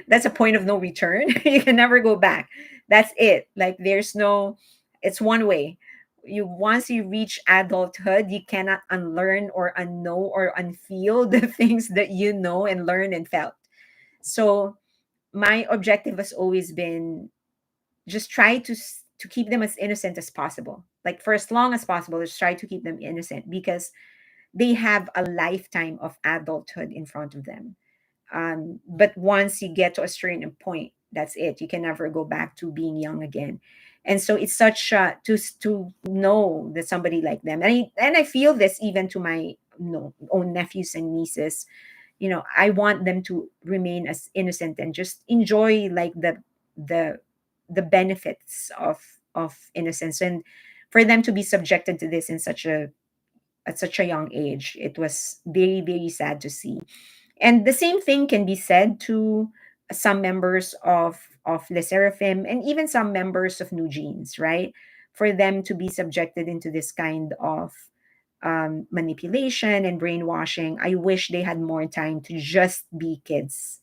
That's a point of no return. You can never go back. That's it. Like there's no, it's one way. You once you reach adulthood, you cannot unlearn or unknow or unfeel the things that you know and learned and felt. So my objective has always been just try to keep them as innocent as possible, like for as long as possible, just try to keep them innocent because they have a lifetime of adulthood in front of them. But once you get to a certain point, that's it. You can never go back to being young again. And so it's such to know that somebody like them, and I feel this even to my own nephews and nieces. I want them to remain as innocent and just enjoy like the the benefits of innocence, and for them to be subjected to this in such a at such a young age, it was very, very sad to see. And the same thing can be said to some members of Le Seraphim and even some members of New Jeans, right? For them to be subjected into this kind of manipulation and brainwashing, I wish they had more time to just be kids,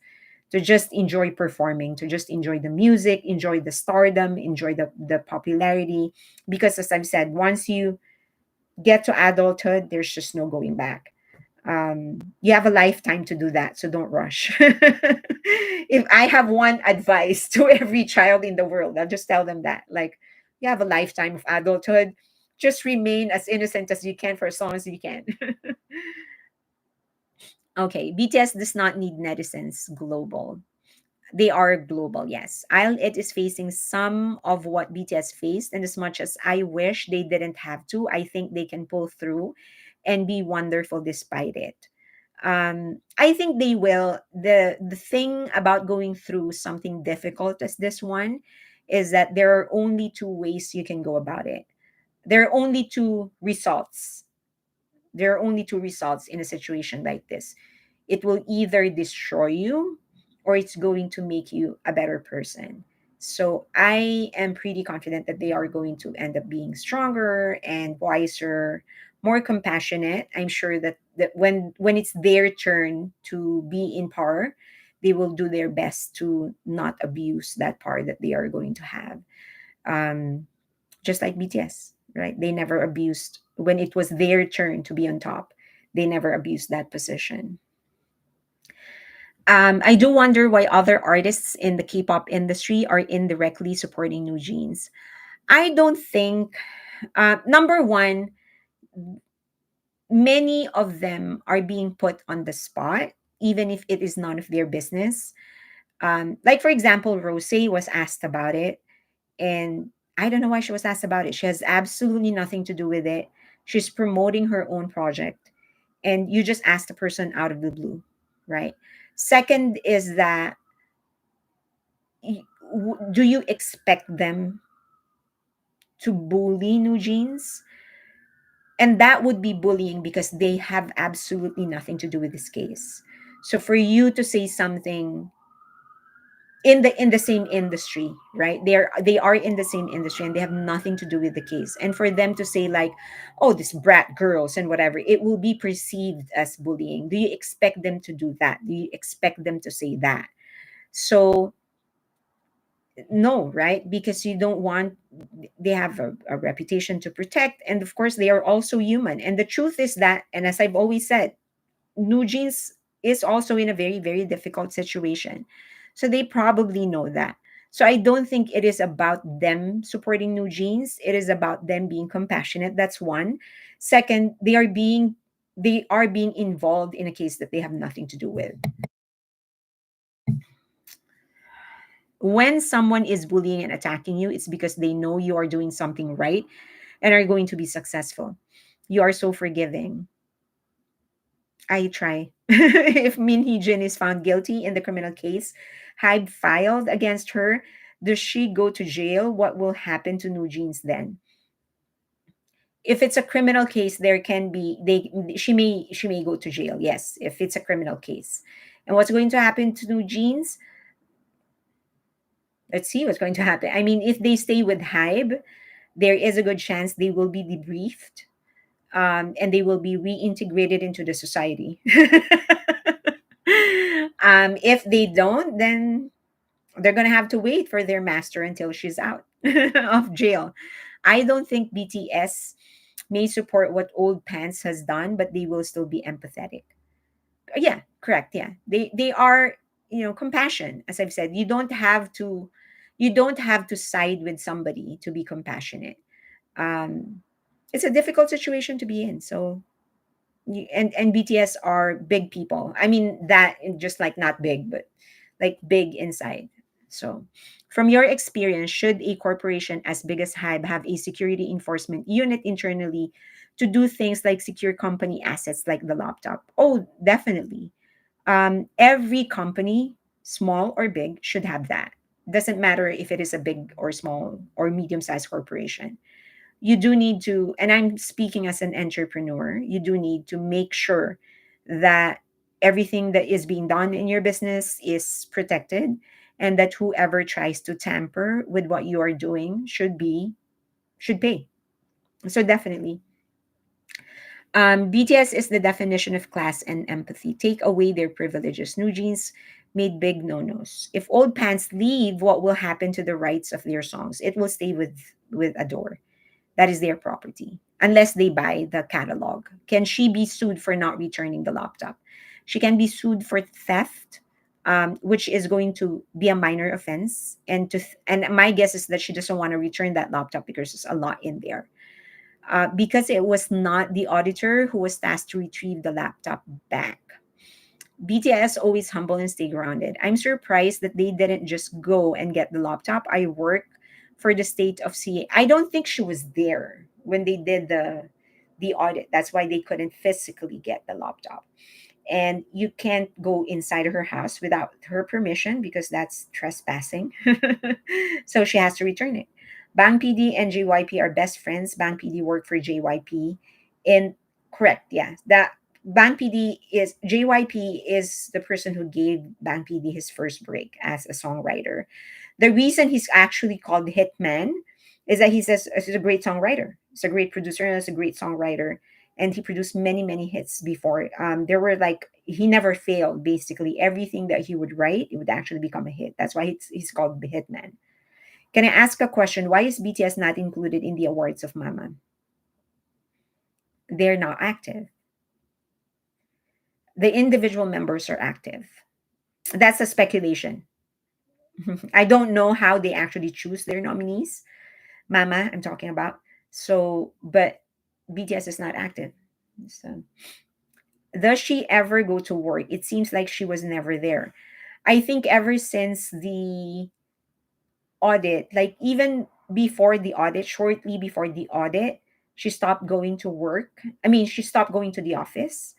to just enjoy performing, to just enjoy the music, enjoy the stardom, enjoy the popularity. Because as I've said, once you get to adulthood, there's just no going back. You have a lifetime to do that, so don't rush. If I have one advice to every child in the world, I'll just tell them that, like, you have a lifetime of adulthood. Just remain as innocent as you can for as long as you can. Okay, BTS does not need netizens global. They are global, yes. Isle It is facing some of what BTS faced, and as much as I wish they didn't have to, I think they can pull through and be wonderful despite it. I think they will. The thing about going through something difficult as this one is that there are only two ways you can go about it. There are only two results. There are only two results in a situation like this. It will either destroy you or it's going to make you a better person. So I am pretty confident that they are going to end up being stronger and wiser, more compassionate. I'm sure that when it's their turn to be in power, they will do their best to not abuse that power that they are going to have. Um, just like BTS, right? They never abused when it was their turn to be on top. They never abused that position. I do wonder why other artists in the K-pop industry are indirectly supporting New Jeans. I don't think. Number one, many of them are being put on the spot, even if it is none of their business. Like for example, Rose was asked about it, and I don't know why she was asked about it. She has absolutely nothing to do with it. She's promoting her own project, and you just ask the person out of the blue, right? Second is that, do you expect them to bully New Jeans? And that would be bullying because they have absolutely nothing to do with this case. So for you to say something in the same industry, right, they are in the same industry and they have nothing to do with the case, and for them to say like, oh, this brat girls and whatever, it will be perceived as bullying. Do you expect them to do that? Do you expect them to say that? So no, right? Because you don't want, they have a reputation to protect, and of course they are also human. And the truth is that, and as I've always said, New Jeans is also in a very, very difficult situation. So they probably know that. So I don't think it is about them supporting New Jeans. It is about them being compassionate. That's one. Second, they are being involved in a case that they have nothing to do with. When someone is bullying and attacking you, it's because they know you are doing something right and are going to be successful. You are so forgiving. I try. If Min Hee Jin is found guilty in the criminal case Hybe filed against her, does she go to jail? What will happen to New Jeans then? If it's a criminal case, there can be they she may go to jail. Yes, if it's a criminal case. And what's going to happen to New Jeans? Let's see what's going to happen. I mean, if they stay with Hybe, there is a good chance they will be debriefed, and they will be reintegrated into the society. If they don't, then they're going to have to wait for their master until she's out of jail. I don't think BTS may support what Old Pants has done, but they will still be empathetic. Yeah, correct. Yeah. They are, compassion. As I've said, you don't have to side with somebody to be compassionate. Um it's a difficult situation to be in. So and BTS are big people. I mean that just like not big, but like big inside. So, from your experience, should a corporation as big as HYBE have a security enforcement unit internally to do things like secure company assets like the laptop? Oh, definitely. Every company, small or big, should have that. Doesn't matter if it is a big or small or medium-sized corporation. You do need to, and I'm speaking as an entrepreneur, you do need to make sure that everything that is being done in your business is protected, and that whoever tries to tamper with what you are doing should pay. So definitely, BTS is the definition of class and empathy. Take away their privileges. New Jeans made big no-nos. If Old Pants leave, what will happen to the rights of their songs? It will stay with ADOR. That is their property, unless they buy the catalog. Can she be sued for not returning the laptop? She can be sued for theft, which is going to be a minor offense. And my guess is that she doesn't want to return that laptop because there's a lot in there. Because it was not the auditor who was tasked to retrieve the laptop back. BTS always humble and stay grounded. I'm surprised that they didn't just go and get the laptop. I work for the state of CA. I don't think she was there when they did the audit. That's why they couldn't physically get the laptop. And you can't go inside her house without her permission because that's trespassing. So she has to return it. Bang PD and JYP are best friends. Bang PD worked for JYP. And correct, yeah. That Bang PD is JYP is the person who gave Bang PD his first break as a songwriter. The reason he's actually called Hitman is that he's a great songwriter. He's a great producer and he's a great songwriter, and he produced many many hits before. There were like he never failed. Basically, everything that he would write, it would actually become a hit. That's why he's called the Hitman. Can I ask a question? Why is BTS not included in the awards of Mama? They're not active. The individual members are active. That's a speculation. I don't know how they actually choose their nominees. Mama, I'm talking about. So, but BTS is not active. So, does she ever go to work? It seems like she was never there. I think ever since the audit, like even before the audit, shortly before the audit, she stopped going to work. I mean, she stopped going to the office.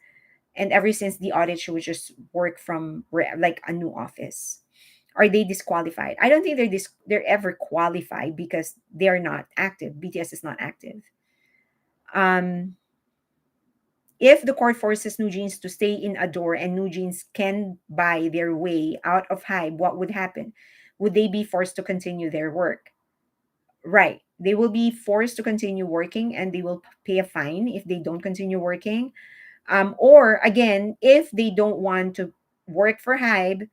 And ever since the audit, she would just work from like a new office. Are they disqualified? I don't think they're ever qualified because they're not active. BTS is not active. Um, if the court forces New Jeans to stay in ADOR and New Jeans can buy their way out of HYBE, what would happen? Would they be forced to continue their work? Right. They will be forced to continue working and they will pay a fine if they don't continue working. Or again, if they don't want to work for HYBE,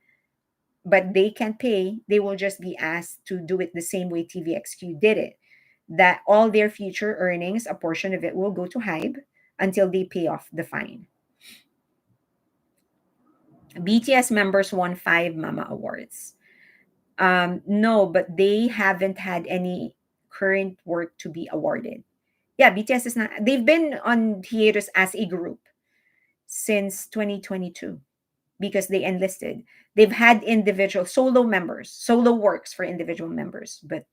but they can pay, they will just be asked to do it the same way TVXQ did it. That all their future earnings, a portion of it will go to HYBE until they pay off the fine. BTS members won 5 MAMA awards. No, but they haven't had any current work to be awarded. Yeah, BTS is not. They've been on hiatus as a group since 2022 because they enlisted. They've had individual solo members, solo works for individual members, but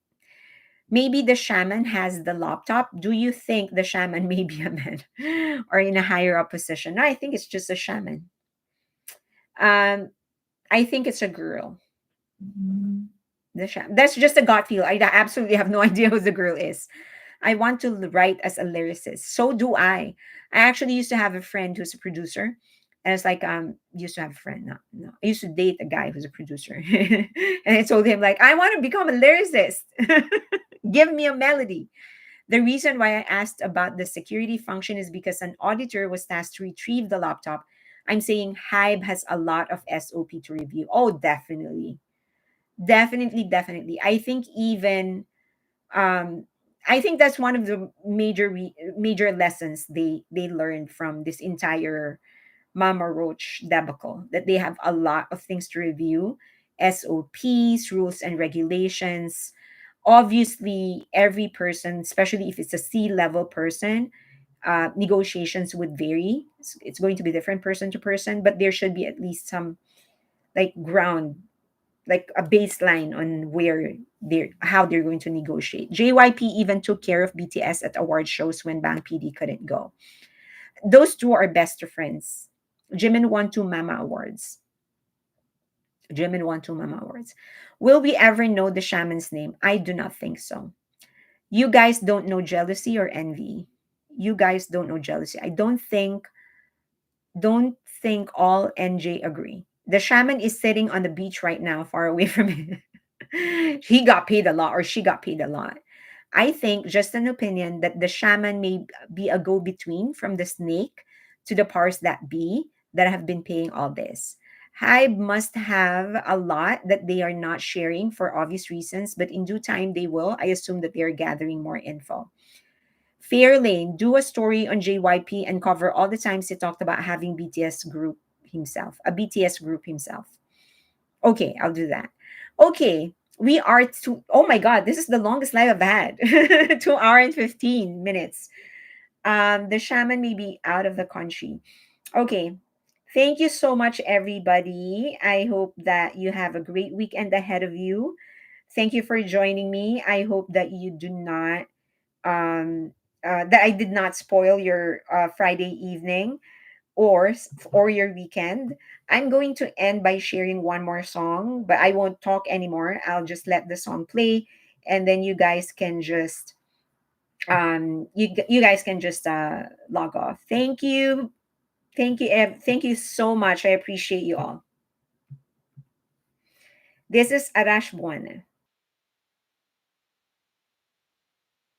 maybe the shaman has the laptop. Do you think the shaman may be a man or in a higher up position? No, I think it's just a shaman. Um, I think it's a girl. That's just a gut feel. I absolutely have no idea who the girl is. I want to write as a lyricist. So do I. I actually used to have a friend who's a producer. And it's like, used to have a friend. No, no. I used to date a guy who's a producer. And I told him, like, I want to become a lyricist. Give me a melody. The reason why I asked about the security function is because an auditor was tasked to retrieve the laptop. I'm saying HYBE has a lot of SOP to review. Oh, definitely. Definitely, definitely. Um I think that's one of the major lessons they learned from this entire Mama Roach debacle, that they have a lot of things to review, SOPs, rules and regulations. Obviously, every person, especially if it's a C-level person, negotiations would vary. It's going to be different person to person, but there should be at least some like ground, like a baseline on where they're how they're going to negotiate. JYP even took care of BTS at award shows when Bang PD couldn't go. Those two are best of friends. Jimin won 2 MAMA awards. Jimin won 2 MAMA awards. Will we ever know the shaman's name? I do not think so. You guys don't know jealousy or envy. You guys don't know jealousy. I don't think all NJ agree. The shaman is sitting on the beach right now, far away from it. He got paid a lot, or she got paid a lot. I think, just an opinion, that the shaman may be a go between from the snake to the powers that be that have been paying all this. Hive must have a lot that they are not sharing for obvious reasons, but in due time they will. I assume that they are gathering more info. Fairlane, do a story on JYP and cover all the times he talked about having BTS group himself, a BTS group himself. Okay, I'll do that. Okay, we are to. Oh my God, this is the longest live I've had. 2 hour and 15 minutes. The shaman may be out of the country. Okay, thank you so much, everybody. I hope that you have a great weekend ahead of you. Thank you for joining me. I hope that you do not that I did not spoil your Friday evening or your weekend. I'm going to end by sharing one more song, but I won't talk anymore. I'll just let the song play, and then you guys can just you guys can just log off. Thank you, thank you, thank you so much. I appreciate you all. This is Arash Buana.